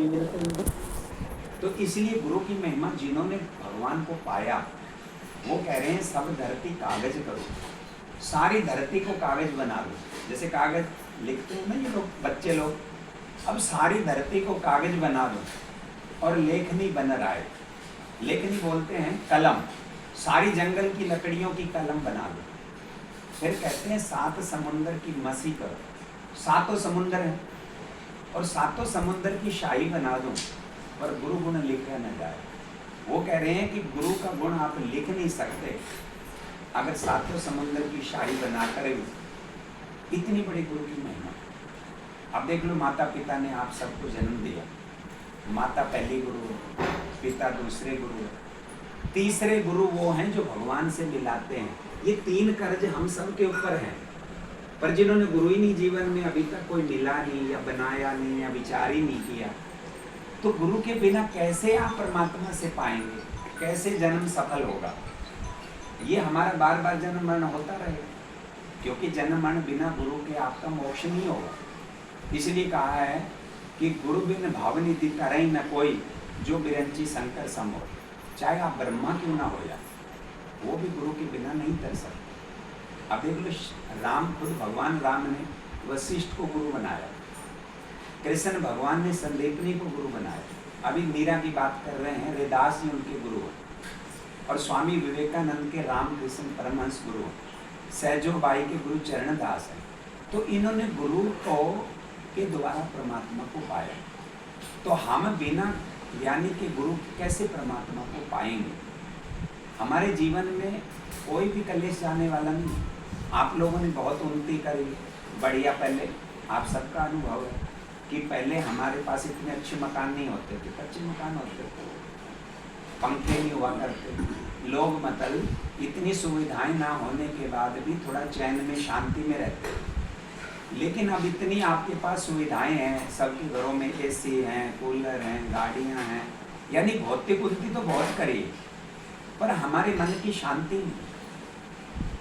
कभी मिलते नहीं। तो इसलिए गुरु की महिमा, जिन्होंने भगवान को पाया वो कह रहे हैं सब धरती कागज करो, सारी धरती को कागज बना दो। जैसे कागज लिखते हैं ना ये लोग, बच्चे लोग, अब सारी धरती को कागज बना दो और लेखनी बन रहा है। लेखनी बोलते हैं कलम, सारी जंगल की लकड़ियों की कलम बना दो। फिर कहते हैं 7 समुंदर की मसी करो, 7 समुंदर हैं और 7 समुंदर की शाही बना दो और गुरु गुण लिखा न जाए। वो कह रहे हैं कि गुरु का गुण आप लिख नहीं सकते अगर 7 समुंदर की शाही बना कर, इतनी बड़ी गुरु की महिमा। अब देख लो, माता पिता ने आप सबको जन्म दिया, माता पहली गुरु, पिता दूसरे गुरु, तीसरे गुरु वो हैं जो भगवान से मिलाते हैं। ये 3 कर्ज हम सब के ऊपर हैं, पर जिन्होंने गुरु ही नहीं जीवन में अभी तक कोई मिला नहीं या बनाया नहीं या विचार ही नहीं किया, तो गुरु के बिना कैसे आप परमात्मा से पाएंगे, कैसे जन्म सफल होगा। ये हमारा बार बार जन्म मरण होता रहेगा, क्योंकि जन्म मरण बिना गुरु के आपका मोक्ष नहीं होगा। इसलिए कहा है कि गुरु बिन भावनिधि तरई न कोई, जो बिरंची शंकर सम हो। चाहे आप ब्रह्मा क्यों ना हो जाए, वो भी गुरु के बिना नहीं तर सकते। अब देख लो, राम, खुद भगवान राम ने वशिष्ठ को गुरु बनाया, कृष्ण भगवान ने संदीपनी को गुरु बनाया। अभी मीरा की बात कर रहे हैं, रैदास जी उनके गुरु हैं, और स्वामी विवेकानंद के रामकृष्ण परमहंस गुरु हैं, सहजो बाई के गुरु चरणदास हैं। तो इन्होंने गुरु को के द्वारा परमात्मा को पाया। तो हम बिना यानी कि गुरु कैसे परमात्मा को पाएंगे। हमारे जीवन में कोई भी कलेश जाने वाला नहीं। आप लोगों ने बहुत उन्नति करी, बढ़िया। पहले आप सबका अनुभव है कि पहले हमारे पास इतने अच्छे मकान नहीं होते थे, कच्चे मकान होते थे, पंखे नहीं हुआ करते, लोग मतलब इतनी सुविधाएं ना होने के बाद भी थोड़ा चैन में शांति में रहते। लेकिन अब इतनी आपके पास सुविधाएं हैं, सबके घरों में एसी हैं, कूलर हैं, गाड़ियां हैं, यानी भौतिक उन्नति तो बहुत करी, पर हमारे मन की शांति नहीं।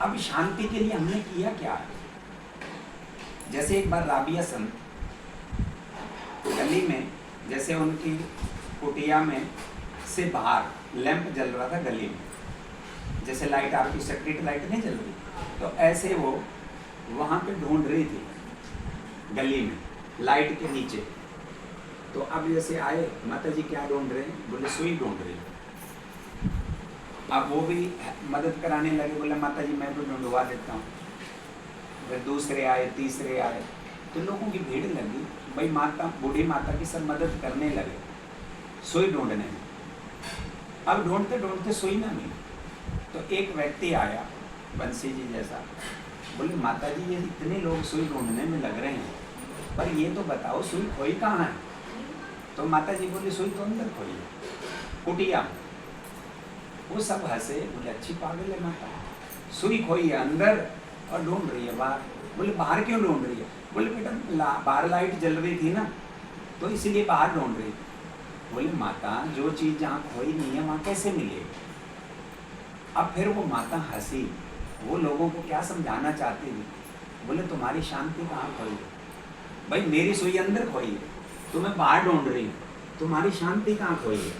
अब शांति के लिए हमने किया क्या है। जैसे एक बार राबिया संत गली में, जैसे उनकी कुटिया में से बाहर लैंप जल रहा था गली में, जैसे लाइट आपकी सेक्रेट लाइट नहीं जल रही, तो ऐसे वो वहाँ पे ढूंढ रही थी गली में लाइट के नीचे। तो अब जैसे आए, माता जी क्या ढूंढ रहे हैं, बोले सुई ढूंढ रही है। अब वो भी मदद कराने लगे, बोले माता जी मैं भी ढूंढवा देता हूँ। फिर दूसरे आए, तीसरे आए, तो लोगों की भीड़ लगी, भाई माता, बूढ़ी माता की सब मदद करने लगे सुई ढूंढने में। अब ढूंढते ढूंढते सुई ना मिली, तो एक व्यक्ति आया बंसी जी जैसा, बोले माता जी ये इतने लोग सुई ढूंढने में लग रहे हैं, पर ये तो बताओ सुई खोई कहाँ है। तो माता जी बोली सुई तो अंदर खोई है, कुटिया। वो सब हंसे, बोले अच्छी पागल है माता, सुई खोई है अंदर और ढूंढ रही है बाहर। बोले बाहर क्यों ढूंढ रही है। बोले बेटा बाहर लाइट जल रही थी ना, तो इसीलिए बाहर ढूंढ रही थी। बोले माता जो चीज़ जहाँ खोई नहीं है वहाँ कैसे मिलेगी। अब फिर वो माता हंसी, वो लोगों को क्या समझाना चाहती थी। बोले तुम्हारी शांति कहाँ खोई है, भाई मेरी सुई अंदर खोई है, तुम्हें बाहर ढूंढ रही हूँ, तुम्हारी शांति कहाँ खोई है।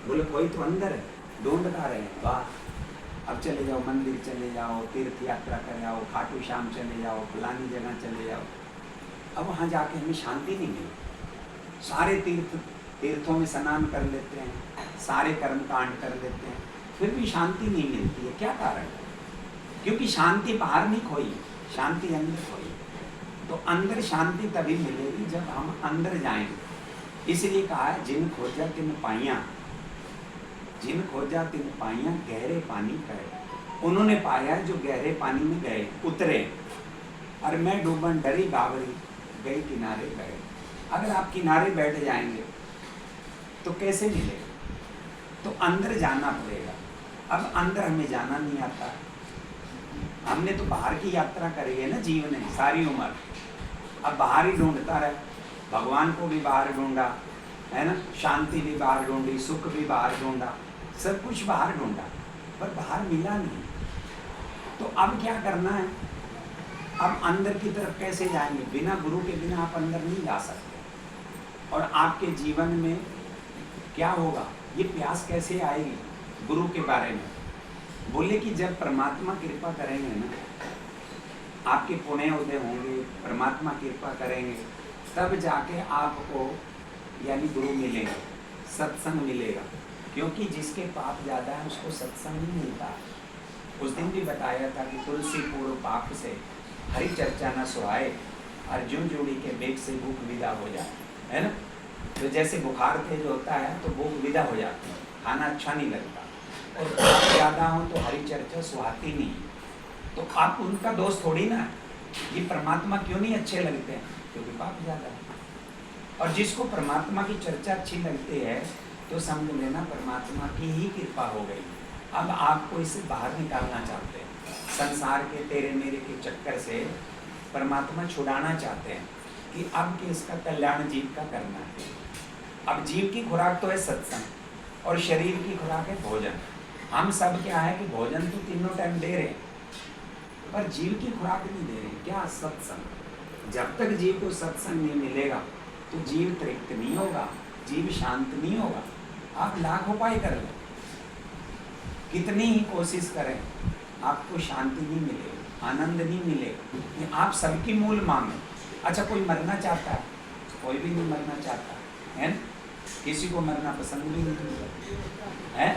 बोले खोई तो अंदर है, ढूंढ कहाँ रहे हैं बाहर। अब चले जाओ मंदिर चले जाओ, तीर्थ यात्रा कर जाओ, खाटू श्याम चले जाओ, फलानी जगह चले जाओ। अब वहाँ जाके हमें शांति नहीं मिली। सारे तीर्थों में स्नान कर लेते हैं, सारे कर्म कांड कर लेते हैं, फिर भी शांति नहीं मिलती है। क्या कारण है। क्योंकि शांति बाहर नहीं खोई, शांति अंदर खोई। तो अंदर शांति तभी मिलेगी जब हम अंदर जाएंगे। इसलिए कहा है जिन खोजा तिन पाइयाँ, जिन खोजा तिन पाइयाँ गहरे पानी गए। उन्होंने पाया जो गहरे पानी में गए, उतरे। और मैं डूबन डरी बावरी गई किनारे गए। अगर आप किनारे बैठ जाएंगे तो कैसे मिलेगा, तो अंदर जाना पड़ेगा। अब अंदर हमें जाना नहीं आता। हमने तो बाहर की यात्रा करी है ना जीवन में सारी उम्र, अब बाहर ही ढूंढता रहे। भगवान को भी बाहर ढूंढा है ना, शांति भी बाहर ढूंढी, सुख भी बाहर ढूंढा, सब कुछ बाहर ढूंढा, पर बाहर मिला नहीं। तो अब क्या करना है, अब अंदर की तरफ कैसे जाएंगे। बिना गुरु के बिना आप अंदर नहीं जा सकते। और आपके जीवन में क्या होगा, ये प्यास कैसे आएगी गुरु के बारे में। बोले कि जब परमात्मा कृपा करेंगे ना, आपके पुण्य उदय होंगे, परमात्मा कृपा करेंगे, तब जाके आपको यानी गुरु मिलेंगे, सत्संग मिलेगा। क्योंकि जिसके पाप ज़्यादा है उसको सत्संग नहीं मिलता। उस दिन भी बताया था कि तुलसी पूर्व पाप से हरि चर्चा न सुहाए, अर्जुन जोड़ी के बेग से भूख विदा हो जाए, है ना। तो जैसे बुखार तेज होता है तो भूख विदा हो जाती है, खाना अच्छा नहीं लगता, और पाप ज़्यादा हो तो हरि चर्चा सुहाती नहीं। तो आप उनका दोष थोड़ी ना, ये परमात्मा क्यों नहीं अच्छे लगते हैं, क्योंकि पाप ज़्यादा है। और जिसको परमात्मा की चर्चा अच्छी लगती है तो समझ लेना परमात्मा की ही कृपा हो गई। अब आपको इसे बाहर निकालना चाहते हैं, संसार के तेरे मेरे के चक्कर से परमात्मा छुड़ाना चाहते हैं कि अब कि इसका कल्याण जीव का करना है। अब जीव की खुराक तो है सत्संग और शरीर की खुराक है भोजन। हम सब क्या है कि भोजन तो तीनों टाइम दे रहे हैं पर जीव की खुराक नहीं दे रहे। क्या? सत्संग। जब तक जीव को सत्संग नहीं मिलेगा तो जीव तृप्त नहीं होगा, जीव शांत नहीं होगा। आप लाख उपाय कर लो, कितनी ही कोशिश करें, आपको शांति नहीं मिलेगी, आनंद नहीं मिलेगा। आप सबकी मूल मांगे। अच्छा, कोई मरना चाहता है? कोई भी नहीं मरना चाहता है, किसी को मरना पसंद भी नहीं है।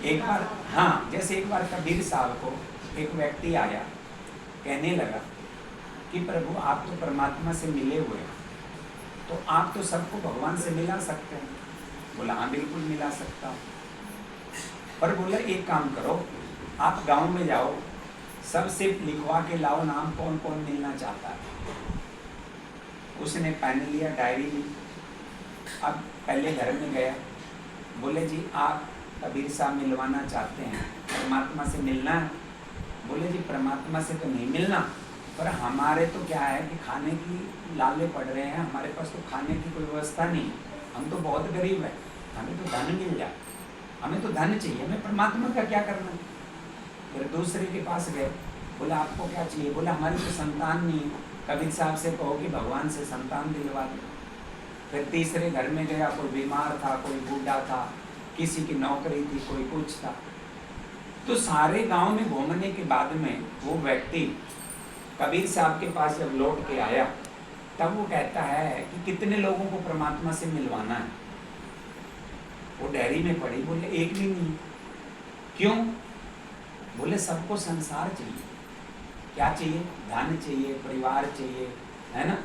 एक बार, हाँ, जैसे एक बार कबीर साहब को एक व्यक्ति आया, कहने लगा कि प्रभु आप तो परमात्मा से मिले हुए हैं, तो आप तो सबको भगवान से मिला सकते हैं। बोला हाँ बिल्कुल मिला सकता हूँ, पर बोला एक काम करो, आप गांव में जाओ, सबसे लिखवा के लाओ नाम कौन कौन मिलना चाहता है। उसने पेन लिया, डायरी ली, अब पहले घर में गया, बोले जी आप कबीर साहब मिलवाना चाहते हैं, परमात्मा से मिलना है? बोले जी परमात्मा से तो नहीं मिलना, पर हमारे तो क्या है कि खाने की लाले पड़ रहे हैं, हमारे पास तो खाने की कोई व्यवस्था नहीं, हम तो बहुत गरीब हैं, हमें तो धन मिल जाए, हमें तो धन चाहिए, हमें परमात्मा का क्या करना। फिर दूसरे के पास गए, बोला आपको क्या चाहिए? बोला हमारी तो संतान नहीं है, कबीर साहब से कहो कि भगवान से संतान दिलवा दो। फिर तीसरे घर में गया, कोई बीमार था, कोई बूढ़ा था, किसी की नौकरी थी, कोई कुछ था। तो सारे गांव में घूमने के बाद में वो व्यक्ति कबीर साहब के पास जब लौट के आया, तब वो कहता है कि कितने लोगों को परमात्मा से मिलवाना है। वो डायरी में पढ़ी, बोले एक भी नहीं। क्यों? बोले सबको संसार चाहिए। क्या चाहिए? धन चाहिए, परिवार चाहिए, है ना,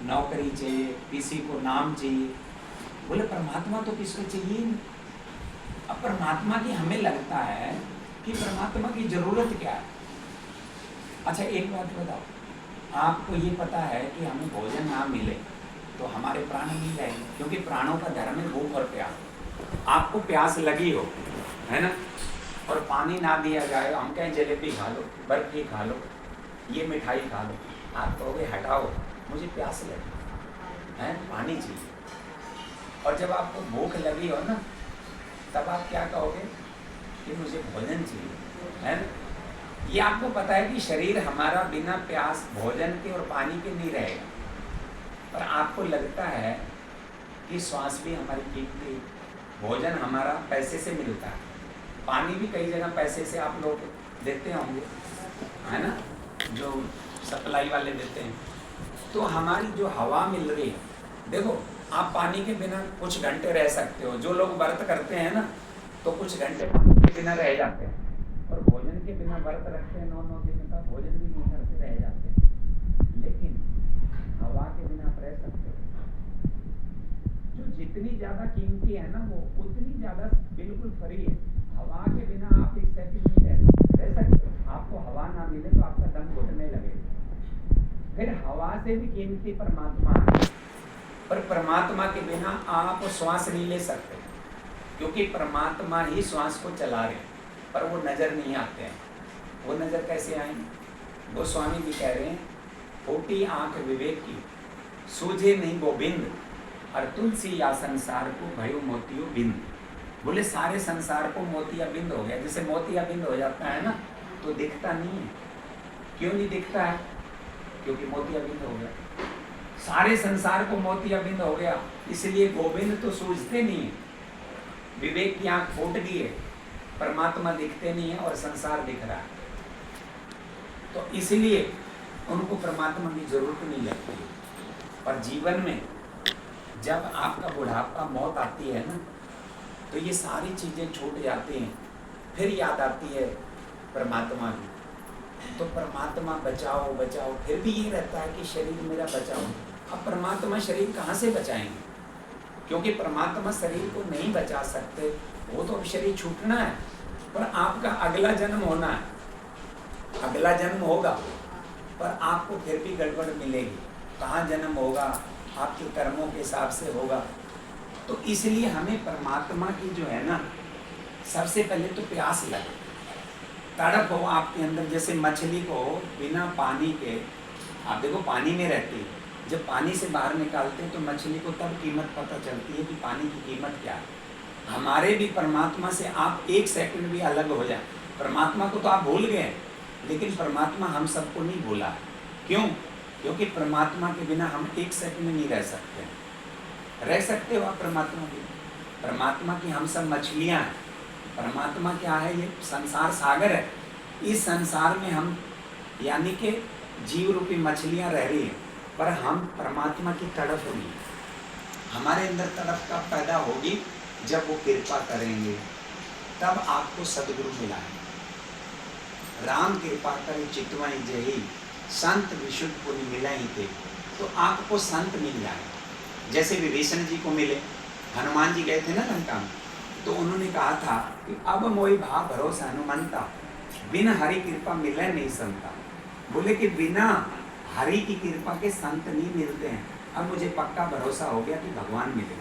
नौकरी चाहिए, किसी को नाम चाहिए। बोले परमात्मा तो किसको चाहिए नहीं। अब परमात्मा की हमें लगता है कि परमात्मा की जरूरत क्या है। अच्छा एक बात बताओ, आपको ये पता है कि हमें भोजन ना मिले तो हमारे प्राण नहीं जाएंगे, क्योंकि प्राणों का धर्म है भूख और प्यास। आपको प्यास लगी हो, है ना, और पानी ना दिया जाए, हम कहें जलेबी खा लो, बर्फी खा लो, ये मिठाई खा लो, आप कहोगे हटाओ मुझे प्यास लगी है, पानी चाहिए। और जब आपको भूख लगी हो ना, तब आप क्या कहोगे कि मुझे भोजन चाहिए, है ना। ये आपको पता है कि शरीर हमारा बिना प्यास भोजन के और पानी के नहीं रहेगा, पर आपको लगता है कि श्वास भी हमारी कीमती, भोजन हमारा पैसे से मिलता है, पानी भी कई जगह पैसे से आप लोग देते होंगे, है ना, जो सप्लाई वाले देते हैं। तो हमारी जो हवा मिल रही है, देखो आप पानी के बिना कुछ घंटे रह सकते हो, जो लोग व्रत करते हैं ना तो कुछ घंटे पानी के बिना रह जाते हैं, और भोजन के बिना व्रत रखते हैं 9-9 दिन का, भोजन भी नहीं करते रह जाते हैं। लेकिन हवा के बिना आप रह सकते हो, जो जितनी ज़्यादा कीमती है ना वो उतनी ज़्यादा बिल्कुल फ्री है। हवा के बिना आप एक सेकंड नहीं रह सकते हो, आपको हवा ना मिले तो आपका दम घुटने लगेगा। फिर हवा से भी कीमती परमात्मा है, पर परमात्मा के बिना आप श्वास नहीं ले सकते, क्योंकि परमात्मा ही श्वास को चला रहे हैं, पर वो नज़र नहीं आते हैं। वो नज़र कैसे आएंगे? वो स्वामी जी कह रहे हैं, फूटी आंख विवेक की, सूझे नहीं वो बिंद, और तुलसी या संसार को भयो मोतियो बिंद। बोले सारे संसार को मोतिया बिंद हो गया। जैसे मोतिया बिंद हो जाता है ना तो दिखता नहीं है। क्यों नहीं दिखता है? क्योंकि मोतिया बिंद हो गया। सारे संसार को मोतियाबिंद हो गया, इसलिए गोविंद तो सूझते नहीं है। विवेक की आंख फूट गई है, परमात्मा दिखते नहीं है और संसार दिख रहा है, तो इसलिए उनको परमात्मा की जरूरत नहीं लगती। पर जीवन में जब आपका बुढ़ापा, मौत आती है ना, तो ये सारी चीजें छूट जाती हैं, फिर याद आती है परमात्मा की। तो परमात्मा बचाओ बचाओ, फिर भी ये रहता है कि शरीर मेरा बचाओ। अब परमात्मा शरीर कहाँ से बचाएंगे, क्योंकि परमात्मा शरीर को नहीं बचा सकते, वो तो अब शरीर छूटना है। पर आपका अगला जन्म होना है, अगला जन्म होगा, पर आपको फिर भी गड़बड़ मिलेगी। कहाँ जन्म होगा, आपके कर्मों के हिसाब से होगा। तो इसलिए हमें परमात्मा की जो है ना, सबसे पहले तो प्यास लगे, तड़प हो आपके अंदर। जैसे मछली को बिना पानी के, आप देखो पानी में रहती है, जब पानी से बाहर निकालते हैं तो मछली को तब कीमत पता चलती है कि पानी की कीमत क्या है। हमारे भी परमात्मा से आप एक सेकंड भी अलग हो जाए, परमात्मा को तो आप भूल गए, लेकिन परमात्मा हम सबको नहीं भूला। क्यों? क्योंकि परमात्मा के बिना हम एक सेकंड नहीं रह सकते। रह सकते हो आप परमात्मा के? परमात्मा की हम सब मछलियाँ हैं। परमात्मा क्या है? ये संसार सागर है। इस संसार में हम यानी कि जीव रूपी मछलियाँ रह रही हैं, पर हम परमात्मा की तड़प होगी। हमारे अंदर तड़प कब पैदा होगी? जब वो कृपा करेंगे, तब आपको सदगुरु मिलाएंगे। राम कृपा करे चितवई जही, संत विशुद्ध पुनि मिला ही थे। तो आपको संत मिल जाए, जैसे विभीषण जी को मिले। हनुमान जी गए थे ना लंका में, तो उन्होंने कहा था कि अब मोहि भा भरोसा हनुमंता, बिना हरि कृपा मिले नहीं संता। बोले कि बिना हरि की कृपा के संत नहीं मिलते हैं। अब मुझे पक्का भरोसा हो गया कि भगवान मिले।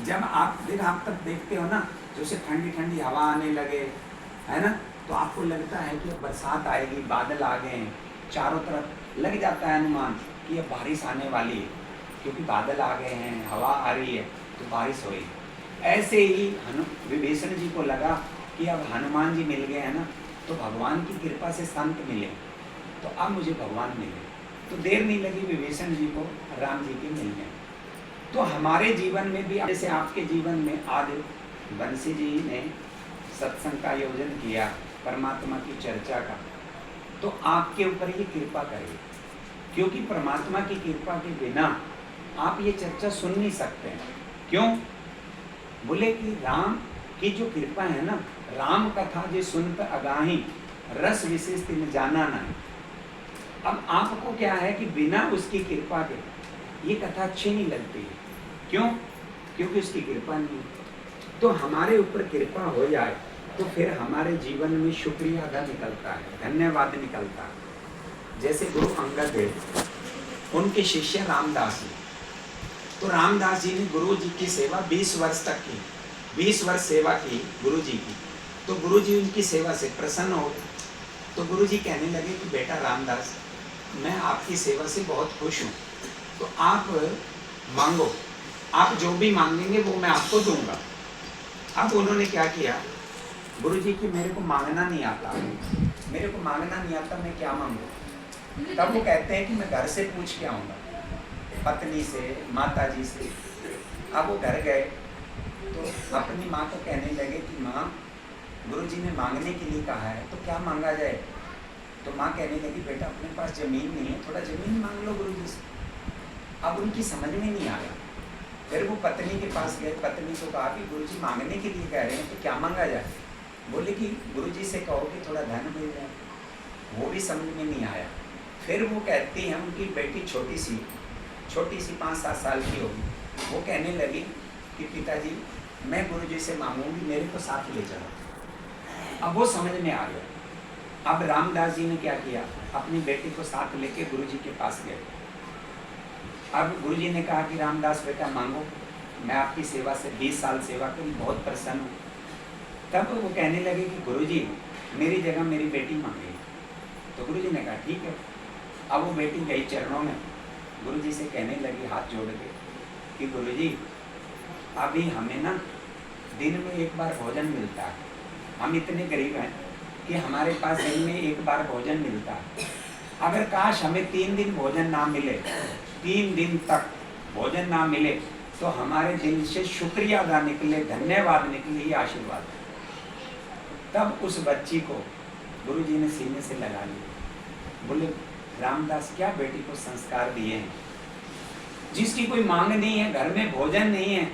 जब आप तब देखते हो ना, जैसे ठंडी ठंडी हवा आने लगे, है ना, तो आपको लगता है कि अब बरसात आएगी, बादल आ गए हैं, चारों तरफ लग जाता है अनुमान कि अब बारिश आने वाली है, क्योंकि बादल आ गए हैं, हवा आ रही है, तो बारिश होगी। ऐसे ही विभीषण जी को लगा कि अब हनुमान जी मिल गए हैं ना, तो भगवान की कृपा से संत मिले, तो अब मुझे भगवान मिले। तो देर नहीं लगी विभीषण जी को राम जी के मिल गए। तो हमारे जीवन में भी, जैसे आपके जीवन में आज बंसी जी ने सत्संग का आयोजन किया, परमात्मा की चर्चा का, तो आपके ऊपर ये कृपा करेगी, क्योंकि परमात्मा की कृपा के बिना आप ये चर्चा सुन नहीं सकते हैं। क्यों? बोले कि राम की जो कृपा है ना, राम कथा जो सुनत अगाही, रस विशेष तिन जाना नहीं। अब आपको क्या है कि बिना उसकी कृपा के ये कथा अच्छी नहीं लगती है। क्यों? क्योंकि उसकी कृपा नहीं है। तो हमारे ऊपर कृपा हो जाए तो फिर हमारे जीवन में शुक्रिया अदा निकलता है, धन्यवाद निकलता है। जैसे गुरु अंगद है, उनके शिष्य रामदास जी, तो रामदास जी ने गुरु जी की सेवा 20 वर्ष तक की, 20 वर्ष सेवा की गुरु जी की। तो गुरु जी उनकी सेवा से प्रसन्न हो गए। तो गुरु जी कहने लगे कि बेटा रामदास, मैं आपकी सेवा से बहुत खुश हूँ, तो आप मांगो, आप जो भी मांगेंगे वो मैं आपको दूंगा। अब उन्होंने क्या किया, गुरु जी की मेरे को मांगना नहीं आता, मेरे को मांगना नहीं आता, मैं क्या मांगू? तब वो कहते हैं कि मैं घर से पूछ के आऊँगा, पत्नी से, माता जी से। अब वो घर गए तो अपनी माँ को कहने लगे कि माँ, गुरु जी ने मांगने के लिए कहा है, तो क्या मांगा जाए? तो माँ कहने लगी, बेटा अपने पास ज़मीन नहीं है, थोड़ा ज़मीन मांग लो गुरु जी से। अब उनकी समझ में नहीं आया। फिर वो पत्नी के पास गए, पत्नी को कहा कि गुरु जी मांगने के लिए कह रहे हैं, तो क्या मांगा जाए? बोले कि गुरु जी से कहो कि थोड़ा धन मिल जाए। वो भी समझ में नहीं आया। फिर वो कहती हैं, उनकी बेटी छोटी सी 5-7 साल की होगी, वो कहने लगी कि पिताजी मैं गुरु जी से मांगूंगी, मेरे को साथ ले चलो। अब वो समझ में आ गया। अब रामदास जी ने क्या किया, अपनी बेटी को साथ लेके गुरु जी के पास गए। अब गुरु जी ने कहा कि रामदास बेटा मांगो, मैं आपकी सेवा से 20 साल सेवा करी, बहुत प्रसन्न हूँ। तब वो कहने लगे कि गुरु जी मेरी जगह मेरी बेटी मांगे। तो गुरु जी ने कहा ठीक है। अब वो बेटी गई चरणों में, गुरु जी से कहने लगी हाथ जोड़ के कि गुरु जी अभी हमें ना दिन में एक बार भोजन मिलता है, हम इतने गरीब हैं कि हमारे पास दिन में एक बार भोजन मिलता है। अगर काश हमें 3 दिन भोजन ना मिले 3 दिन तक भोजन ना मिले तो हमारे दिल से शुक्रिया अदा निकले, धन्यवाद निकले, ये आशीर्वाद है। तब उस बच्ची को गुरुजी ने सीने से लगा लिया। बोले रामदास क्या बेटी को संस्कार दिए हैं, जिसकी कोई मांग नहीं है, घर में भोजन नहीं है,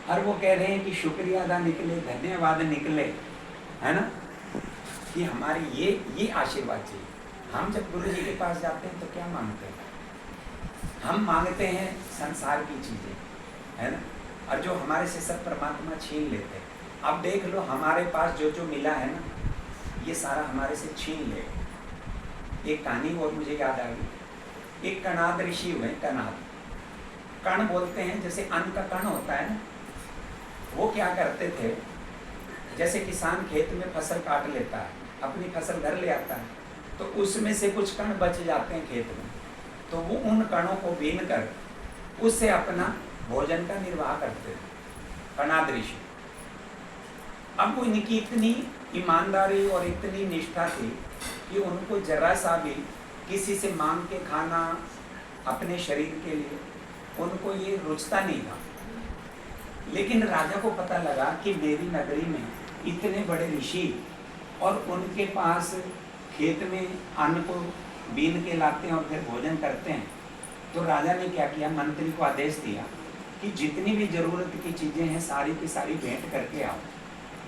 और वो कह रहे हैं कि शुक्रिया अदा निकले, धन्यवाद निकले, है ना। कि हमारी ये आशीर्वाद चाहिए। हम जब गुरु जी के पास जाते हैं तो क्या मांगते हैं? हम मांगते हैं संसार की चीजें, है ना, और जो हमारे से सब परमात्मा छीन लेते हैं। अब देख लो हमारे पास जो जो मिला है ना, ये सारा हमारे से छीन ले। एक कहानी और मुझे याद आ गई। एक कणाद ऋषि हुए, कणाद, कण बोलते हैं, जैसे अन्न का कण होता है ना, वो क्या करते थे, जैसे किसान खेत में फसल काट लेता है, अपनी फसल घर ले आता है, तो उसमें से कुछ कण बच जाते हैं खेत में, तो वो उन कणों को बीन कर उससे अपना भोजन का निर्वाह करते थे कणाद ऋषि। अब वो इनकी इतनी ईमानदारी और इतनी निष्ठा थी कि उनको जरा सा भी किसी से मांग के खाना अपने शरीर के लिए उनको ये रुचता नहीं था। लेकिन राजा को पता लगा कि मेरी नगरी में इतने बड़े ऋषि और उनके पास खेत में अन्न को बीन के लाते हैं और फिर भोजन करते हैं। तो राजा ने क्या किया, मंत्री को आदेश दिया कि जितनी भी जरूरत की चीजें हैं सारी की सारी भेंट करके आओ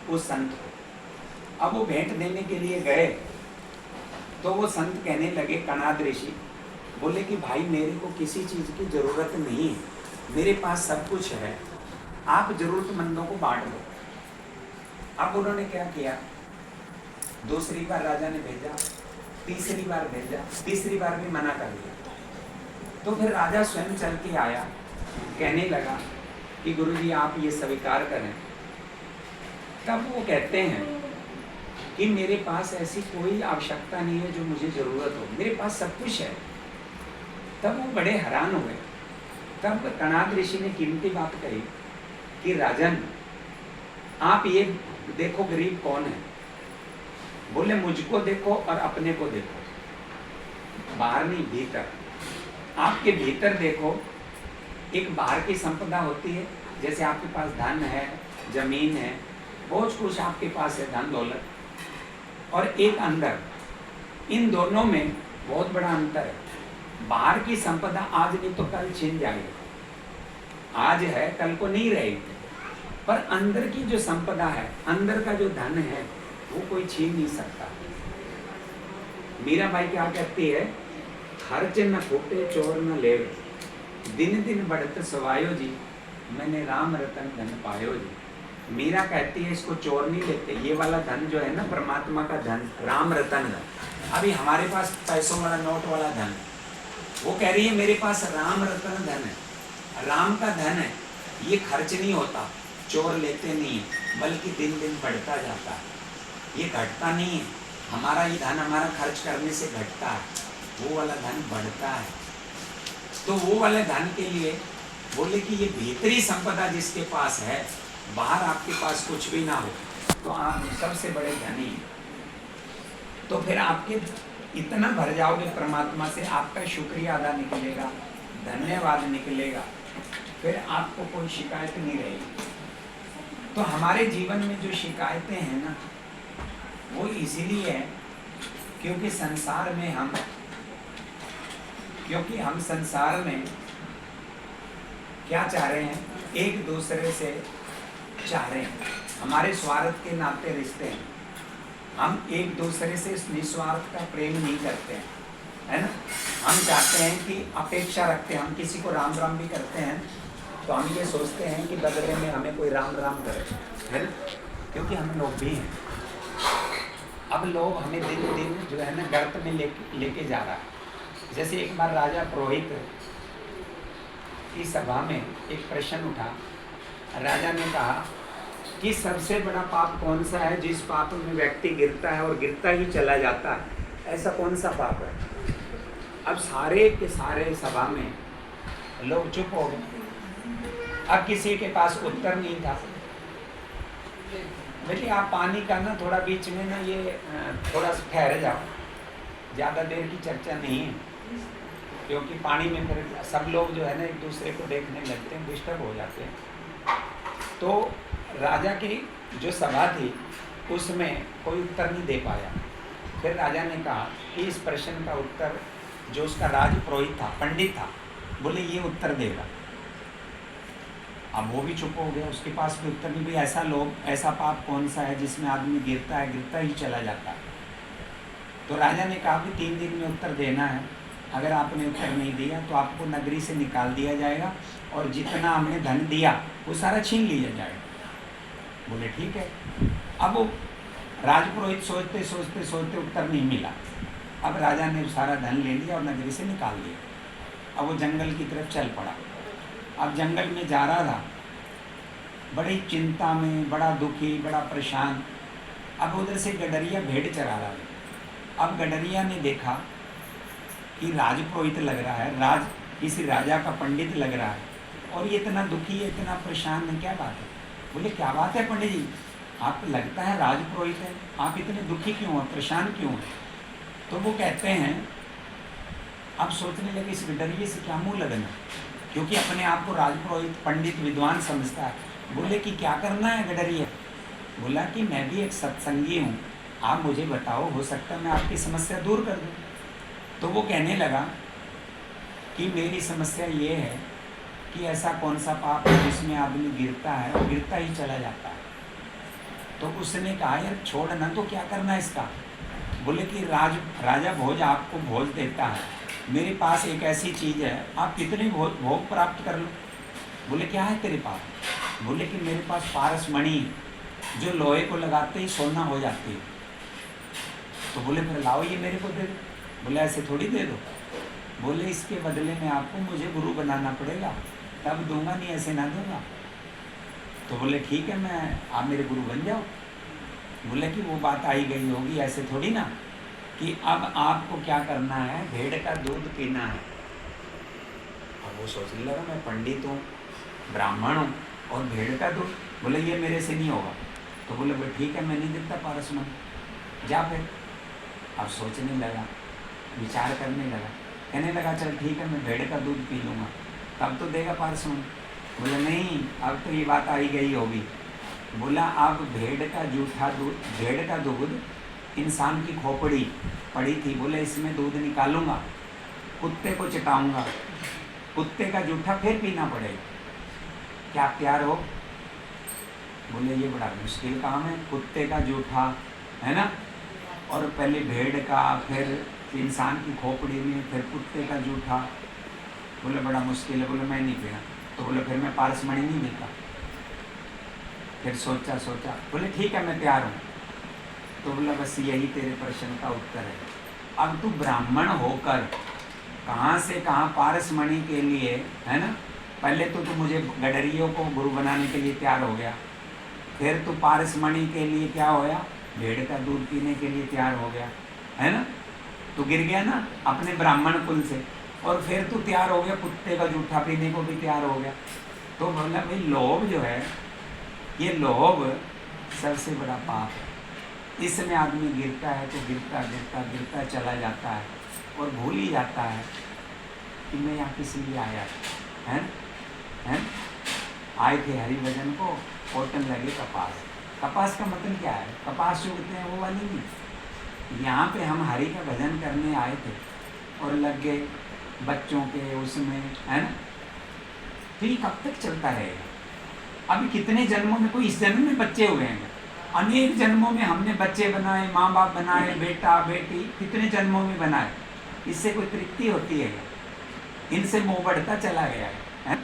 उस संत को। अब वो भेंट देने के लिए गए तो वो संत कहने लगे, कणाद ऋषि बोले कि भाई मेरे को किसी चीज की जरूरत नहीं है, मेरे पास सब कुछ है, आप जरूरतमंदों को बांट दो। अब उन्होंने क्या किया, दूसरी बार राजा ने भेजा, तीसरी बार भेजा, तीसरी बार भी मना कर दिया। तो फिर राजा स्वयं चल के आया, कहने लगा कि गुरुजी आप ये स्वीकार करें। तब वो कहते हैं कि मेरे पास ऐसी कोई आवश्यकता नहीं है जो मुझे जरूरत हो, मेरे पास सब कुछ है। तब वो बड़े हैरान हुए। तब कणाद ऋषि ने कीमती बात कही कि राजन आप ये देखो गरीब कौन है। बोले मुझको देखो और अपने को देखो, बाहर नहीं भीतर। आपके भीतर देखो, एक बाहर की संपदा होती है, जैसे आपके पास धन है, जमीन है, बहुत कुछ आपके पास है, धन दौलत, और एक अंदर। इन दोनों में बहुत बड़ा अंतर है। बाहर की संपदा आज नहीं तो कल छिन जाएगी, आज है कल को नहीं रहेगी, पर अंदर की जो संपदा है, अंदर का जो धन है, वो कोई छीन नहीं सकता। मीरा बाई क्या कहती है, खर्च न फूटे चोर न ले, दिन दिन बढ़ते सवायो जी, मैंने राम रतन धन पायो जी। मीरा कहती है इसको चोर नहीं लेते, ये वाला धन जो है ना परमात्मा का धन, राम रतन धन। अभी हमारे पास पैसों वाला नोट वाला धन, वो कह रही है मेरे पास राम रतन धन है, राम का धन है, ये खर्च नहीं होता, चोर लेते नहीं है, बल्कि दिन दिन बढ़ता जाता है, ये घटता नहीं है। हमारा ये धन हमारा खर्च करने से घटता है, वो वाला धन बढ़ता है। तो वो वाले धन के लिए बोले कि ये भीतरी संपदा जिसके पास है, बाहर आपके पास कुछ भी ना हो तो आप सबसे बड़े धनी हैं। तो फिर आपके इतना भर जाओगे परमात्मा से, आपका शुक्रिया अदा निकलेगा, धन्यवाद निकलेगा, फिर आपको कोई शिकायत नहीं रहेगी। तो हमारे जीवन में जो शिकायतें हैं ना, वो इसीलिए है क्योंकि हम संसार में क्या चाह रहे हैं, एक दूसरे से चाह रहे हैं, हमारे स्वार्थ के नाते रिश्ते हैं, हम एक दूसरे से निस्वार्थ का प्रेम नहीं करते हैं, है ना। हम चाहते हैं कि अपेक्षा रखते हैं, हम किसी को राम राम भी करते हैं तो हम ये सोचते हैं कि बदले में हमें कोई राम राम करे, है ना, क्योंकि हम लोग भी हैं। अब लोग हमें दिन दिन जो है ना गर्त में लेके जा रहा है। जैसे एक बार राजा पुरोहित की सभा में एक प्रश्न उठा, राजा ने कहा कि सबसे बड़ा पाप कौन सा है जिस पाप में व्यक्ति गिरता है और गिरता ही चला जाता है, ऐसा कौन सा पाप है। अब सारे के सारे सभा में लोग चुप हो गए। अब किसी के पास उत्तर नहीं था। बेटी आप पानी का ना थोड़ा बीच में ना ये थोड़ा सा ठहर जाओ, ज़्यादा देर की चर्चा नहीं है। क्योंकि पानी में फिर सब लोग जो है ना एक दूसरे को देखने लगते हैं, डिस्टर्ब हो जाते हैं। तो राजा की जो सभा थी उसमें कोई उत्तर नहीं दे पाया। फिर राजा ने कहा कि इस प्रश्न का उत्तर जो उसका राजपुरोहित था, पंडित था, बोले ये उत्तर देगा। अब वो भी चुप हो गया, उसके पास भी उत्तर नहीं। भी ऐसा लोग, ऐसा पाप कौन सा है जिसमें आदमी गिरता है, गिरता ही चला जाता है। तो राजा ने कहा कि 3 दिन में उत्तर देना है, अगर आपने उत्तर नहीं दिया तो आपको नगरी से निकाल दिया जाएगा और जितना हमने धन दिया वो सारा छीन लिया जाएगा। बोले ठीक है। अब वो राजपुरोहित सोचते सोचते सोचते उत्तर नहीं मिला। अब राजा ने सारा धन ले लिया और नगरी से निकाल दिया। अब वो जंगल की तरफ चल पड़ा। अब जंगल में जा रहा था, बड़ी चिंता में, बड़ा दुखी, बड़ा परेशान। अब उधर से गडरिया भेड़ चरा रहा है। अब गडरिया ने देखा कि राजपुरोहित लग रहा है, किसी राजा का पंडित लग रहा है, और ये इतना दुखी है, इतना परेशान है, क्या बात है? बोले क्या बात है पंडित जी, आप लगता है राजपुरोहित है, आप इतने दुखी क्यों हैं, परेशान क्यों हैं? तो वो कहते हैं, अब सोचने लगे इस गडरिये से क्या मुँह लगना, क्योंकि अपने आप को राजपुरोहित, पंडित, विद्वान समझता है। बोले कि क्या करना है गडरिया? बोला कि मैं भी एक सत्संगी हूँ, आप मुझे बताओ, हो सकता है मैं आपकी समस्या दूर कर दूँ। तो वो कहने लगा कि मेरी समस्या ये है कि ऐसा कौन सा पाप है जिसमें आदमी गिरता है और गिरता ही चला जाता है। तो उसने कहा यार छोड़ना, तो क्या करना है इसका? बोले कि राजा भोज आपको भोज देता है, मेरे पास एक ऐसी चीज़ है, आप कितनी भोग प्राप्त कर लो। बोले क्या है तेरे पास? बोले कि मेरे पास पारस मणि, जो लोहे को लगाते ही सोना हो जाती है। तो बोले फिर लाओ ये मेरे को दे दो। बोले ऐसे थोड़ी दे दो। बोले इसके बदले में आपको मुझे गुरु बनाना पड़ेगा, तब दूंगा, नहीं ऐसे ना दूंगा। तो बोले ठीक है, आप मेरे गुरु बन जाओ। बोले कि वो बात आई गई होगी, ऐसे थोड़ी ना कि अब आपको क्या करना है, भेड़ का दूध पीना है। अब वो सोचने लगा मैं पंडित हूँ, ब्राह्मण हूँ, और भेड़ का दूध, बोले ये मेरे से नहीं होगा। तो बोले भाई ठीक है, मैं नहीं देता पारस मणि, जा फिर। अब सोचने लगा, विचार करने लगा, कहने लगा चल ठीक है, मैं भेड़ का दूध पी लूँगा, तब तो देगा पारस मणि। बोले नहीं, अब तो ये बात आई गई होगी। बोला अब भेड़ का जूठा दूध, भेड़ का दूध इंसान की खोपड़ी पड़ी थी, बोले इसमें दूध निकालूंगा, कुत्ते को चटाऊंगा, कुत्ते का जूठा फिर पीना पड़ेगा, क्या प्यार हो? बोले ये बड़ा मुश्किल काम है, कुत्ते का जूठा, है ना, और पहले भेड़ का, फिर इंसान की खोपड़ी में, फिर कुत्ते का जूठा। बोले बड़ा मुश्किल है। बोले मैं नहीं पीना। तो बोले फिर मैं पारस मणि नहीं देता। फिर सोचा, बोले ठीक है मैं तैयार हूँ। तो बोला बस यही तेरे प्रश्न का उत्तर है। अब तू ब्राह्मण होकर कहाँ से कहाँ पारस मणि के लिए, है ना, पहले तो तू मुझे गडरियों को गुरु बनाने के लिए तैयार हो गया, फिर तू पारस मणि के लिए क्या होया, भेड़ का दूध पीने के लिए तैयार हो गया, है ना, तो गिर गया ना अपने ब्राह्मण कुल से, और फिर तू तैयार हो गया कुत्ते का जूठा पीने को भी तैयार हो गया। तो बोला भाई लोभ जो है, ये लोभ सबसे बड़ा पाप है, इसमें आदमी गिरता है तो गिरता गिरता गिरता चला जाता है और भूल ही जाता है कि मैं यहाँ किस लिए आया है, हैं? आए थे हरिभजन को, होटल लगे कपास। कपास का मतलब क्या है? कपास चुगते हैं वो वाली नहीं, यहाँ पे हम हरि का भजन करने आए थे और लग गए बच्चों के उसमें, है ना। तो ये कब तक चलता रहेगा? अभी कितने जन्मों में, कोई इस जन्म में बच्चे हुए हैं, अनेक जन्मों में हमने बच्चे बनाए, माँ बाप बनाए, बेटा बेटी कितने जन्मों में बनाए, इससे कोई तृप्ति होती है? इनसे मोह बढ़ता चला गया है।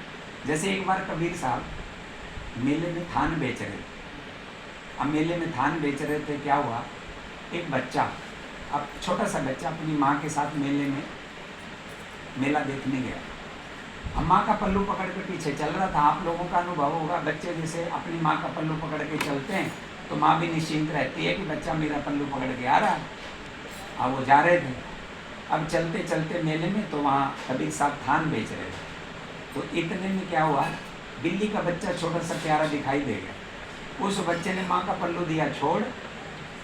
जैसे एक बार कबीर साहब मेले में थान बेच रहे थे। अब मेले में थान बेच रहे थे, क्या हुआ, एक बच्चा, अब छोटा सा बच्चा अपनी माँ के साथ मेले में मेला देखने गया। अब माँ का पल्लू पकड़ के पीछे चल रहा था। आप लोगों का अनुभव होगा, बच्चे जैसे अपनी माँ का पल्लू पकड़ के चलते हैं तो माँ भी निश्चिंत रहती है कि बच्चा मेरा पल्लू पकड़ के आ रहा है। अब वो जा रहे थे, अब चलते चलते मेले में तो वहाँ कबीर साहब थान बेच रहे थे। तो इतने में क्या हुआ, बिल्ली का बच्चा छोटा सा प्यारा दिखाई दे गया। उस बच्चे ने माँ का पल्लू दिया छोड़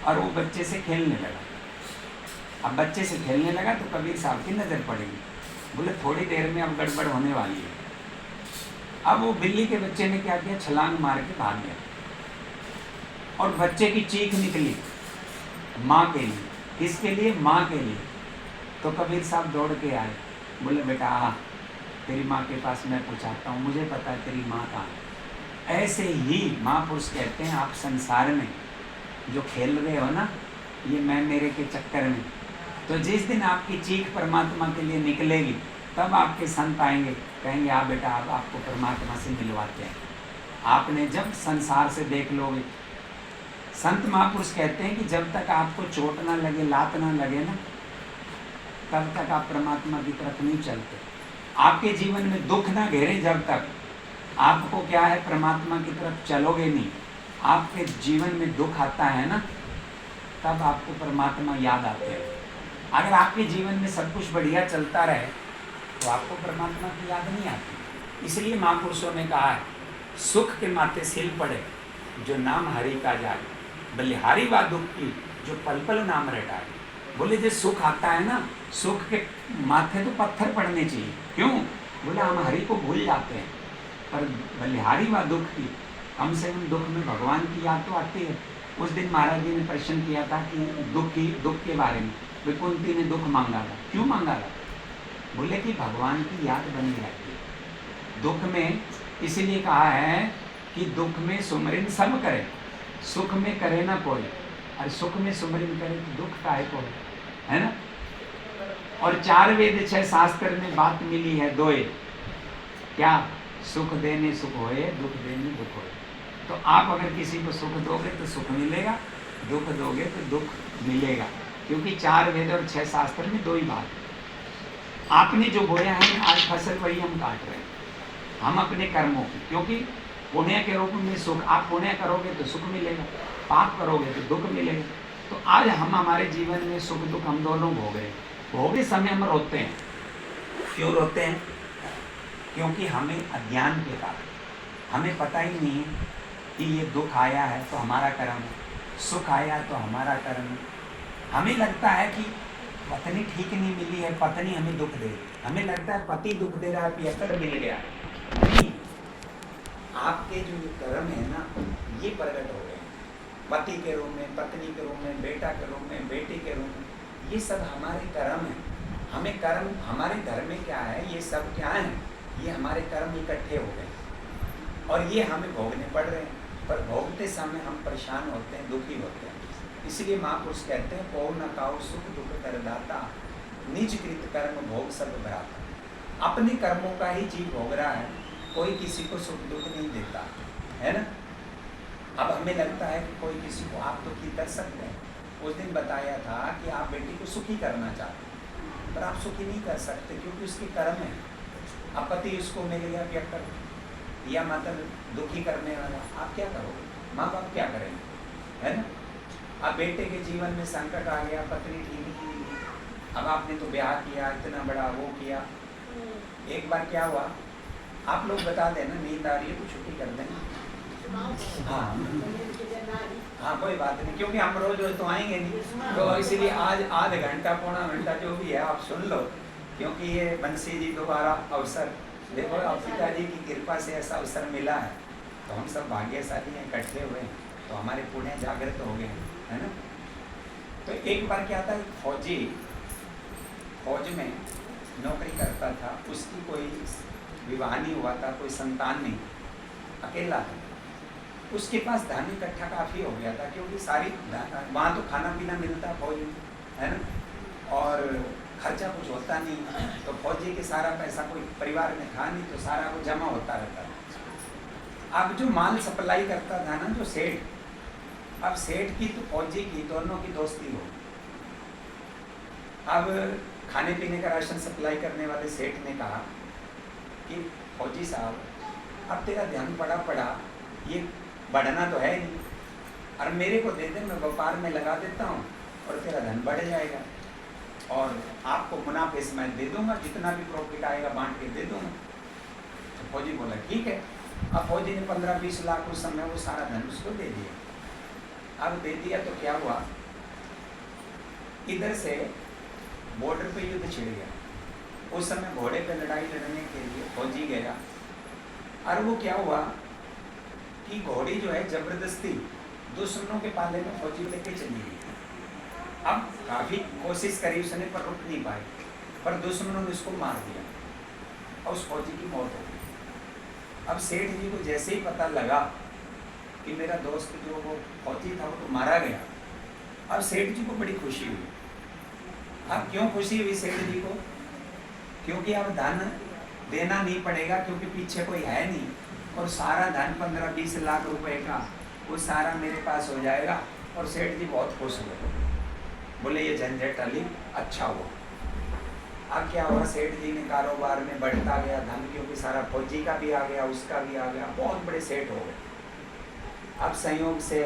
और वो बच्चे से खेलने लगा। अब बच्चे से खेलने लगा तो कबीर साहब की नज़र पड़ेगी। बोले थोड़ी देर में अब गड़बड़ होने वाली है। अब वो बिल्ली के बच्चे ने क्या किया, छलांग मार के भाग गया और बच्चे की चीख निकली माँ के लिए। किसके लिए? माँ के लिए। तो कबीर साहब दौड़ के आए, बोले बेटा आ, तेरी माँ के पास मैं पहुँचाता हूँ, मुझे पता है तेरी माँ कहाँ है। ऐसे ही महापुरुष कहते हैं आप संसार में जो खेल रहे हो ना, ये मैं मेरे के चक्कर में, तो जिस दिन आपकी चीख परमात्मा के लिए निकलेगी तब आपके संत आएंगे, कहेंगे आ बेटा अब आपको परमात्मा से मिलवाते हैं। आपने जब संसार से देख लोगे, संत महापुरुष कहते हैं कि जब तक आपको चोट ना लगे, लात ना लगे ना, तब तक आप परमात्मा की तरफ नहीं चलते। आपके जीवन में दुख ना घेरे जब तक आपको क्या है, परमात्मा की तरफ चलोगे नहीं। आपके जीवन में दुख आता है ना, तब आपको परमात्मा याद आते हैं। अगर आपके जीवन में सब कुछ बढ़िया चलता रहे तो आपको परमात्मा की याद नहीं आती। इसलिए महापुरुषों ने कहा है, सुख के माथे सिल पड़े जो नाम हरि का जाए, बलिहारी व दुख की जो पल पल नाम रटाए। बोले जो सुख आता है ना, सुख के माथे तो पत्थर पड़ने चाहिए। क्यों? बोले हम हरि को भूल जाते हैं, पर बलिहारी व दुख की कम से कम दुख में भगवान की याद तो आती है। उस दिन महाराज जी ने प्रश्न किया था कि दुख के बारे में, कुंती ने दुख मांगा था। क्यों मांगा था? बोले कि भगवान की याद बनी रहती है दुख में। इसीलिए कहा है कि दुख में सुमरिन सब करे, सुख में करे ना कोई। और सुख में सुमरिन करे तो दुख काहे को है ना। और 4 वेद 6 शास्त्र में बात मिली है दोए, क्या? सुख देने सुख होए, दुख देने दुख होए। तो आप अगर किसी को सुख दोगे तो सुख मिलेगा, दुख दोगे तो दुख मिलेगा, क्योंकि 4 वेद और 6 शास्त्र में 2 ही बात। आपने जो बोया है आज फसल वही हम काट रहे हैं, हम अपने कर्मों की। क्योंकि पुण्य के रूप में सुख, आप पुण्य करोगे तो सुख मिलेगा, पाप करोगे तो दुख मिलेगा। तो आज हम हमारे जीवन में सुख दुख हम दोनों भोग रहे हैं। भोगते समय हम रोते हैं। क्यों रोते हैं? क्योंकि हमें अज्ञान के कारण हमें पता ही नहीं है कि ये दुख आया है तो हमारा कर्म है, सुख आया तो हमारा कर्म है। हमें लगता है कि पत्नी ठीक नहीं मिली है, पत्नी हमें दुख दे, हमें लगता है पति दुख दे रहा है, पियक्कड़ मिल गया। नहीं, आपके जो कर्म है ना, ये प्रकट हो गए पति के रूप में, पत्नी के रूप में, बेटा के रूप में, बेटी के रूप में। ये सब हमारे कर्म है। हमें कर्म, हमारे घर में क्या है, ये सब क्या है, ये हमारे कर्म इकट्ठे हो गए और ये हमें भोगने पड़ रहे हैं। पर भोगते समय हम परेशान होते हैं, दुखी होते हैं। इसलिए महापुरुष कहते हैं, पौ न काऊ सुख दुख करदाता, निज कृत कर्म भोग सब भराता। अपने कर्मों का ही जीव भोग रहा है, कोई किसी को सुख दुख नहीं देता है ना। अब हमें लगता है कि कोई किसी को आप दुखी कर सकते हैं। उस दिन बताया था कि आप बेटी को सुखी करना चाहते हैं, पर आप सुखी नहीं कर सकते क्योंकि उसके कर्म है। अब पति उसको मिल गया पियक्कड़ या मतलब दुखी करने वाला, आप क्या करोगे? माँ बाप क्या करेंगे, है ना। अब बेटे के जीवन में संकट आ गया, पत्नी ठीक नहीं मिली, अब आपने तो ब्याह किया, इतना बड़ा वो किया। एक बार क्या हुआ, आप लोग बता देना, नींद आ रही है तो छुट्टी कर देना। हाँ हाँ, कोई बात नहीं, क्योंकि हम रोज रोज तो आएंगे नहीं, तो इसीलिए आज आध घंटा पौना घंटा जो भी है आप सुन लो, क्योंकि ये बंसी जी दोबारा अवसर देखो, अब पिताजी की कृपा से ऐसा अवसर मिला है, तो हम सब भाग्यशाली हैं, इकट्ठे हुए हैं, तो हमारे पुण्य जागृत हो गए हैं, है ना। तो एक बार क्या था, एक फौजी फौज में नौकरी करता था, उसकी कोई विवाह नहीं हुआ था, कोई संतान नहीं, अकेला था। उसके पास धन इकट्ठा काफ़ी हो गया था, क्योंकि सारी वहाँ तो खाना पीना मिलता फौज में, है ना, और खर्चा कुछ होता नहीं, तो फौजी के सारा पैसा कोई परिवार में था नहीं, तो सारा वो जमा होता रहता था। अब जो माल सप्लाई करता था ना, जो सेठ, अब सेठ की तो फौजी की दोनों की दोस्ती हो। अब खाने पीने का राशन सप्लाई करने वाले सेठ ने कहा कि फौजी साहब, अब तेरा ध्यान पड़ा ये बढ़ना तो है नहीं, और मेरे को दे दे, मैं व्यापार में लगा देता हूँ और तेरा धन बढ़ जाएगा, और आपको मुनाफे से मैं दे दूंगा, जितना भी प्रॉफिट आएगा बांट के दे दूंगा। तो फौजी बोला ठीक है। अब फौजी ने 15-20 लाख उस समय वो सारा धन उसको दे दिया। अब दे दिया तो क्या हुआ, इधर से बॉर्डर पे युद्ध छिड़ गया, उस समय घोड़े पे लड़ाई लड़ने के लिए फौजी गया, और वो क्या हुआ कि घोड़ी जो है जबरदस्ती दुश्मनों के पाले में फौजी लेके चली गई। अब काफी कोशिश करी उसने पर रुक नहीं पाई, पर दुश्मनों ने उसको मार दिया और उस फौजी की मौत हो गई। अब सेठ जी को जैसे ही पता लगा कि मेरा दोस्त जो वो फौजी था वो तो मारा गया, अब सेठ जी को बड़ी खुशी हुई। अब क्यों खुशी हुई सेठ जी को? क्योंकि अब धन देना नहीं पड़ेगा, क्योंकि पीछे कोई है नहीं, और सारा धन 15-20 लाख रुपए का वो सारा मेरे पास हो जाएगा। और सेठ जी बहुत खुश हुए, बोले ये झंझट टली, अच्छा हुआ। अब क्या हुआ, सेठ जी ने कारोबार में बढ़ता गया धन, क्योंकि सारा फौजी का भी आ गया, उसका भी आ गया, बहुत बड़े सेठ हो गए। अब संयोग से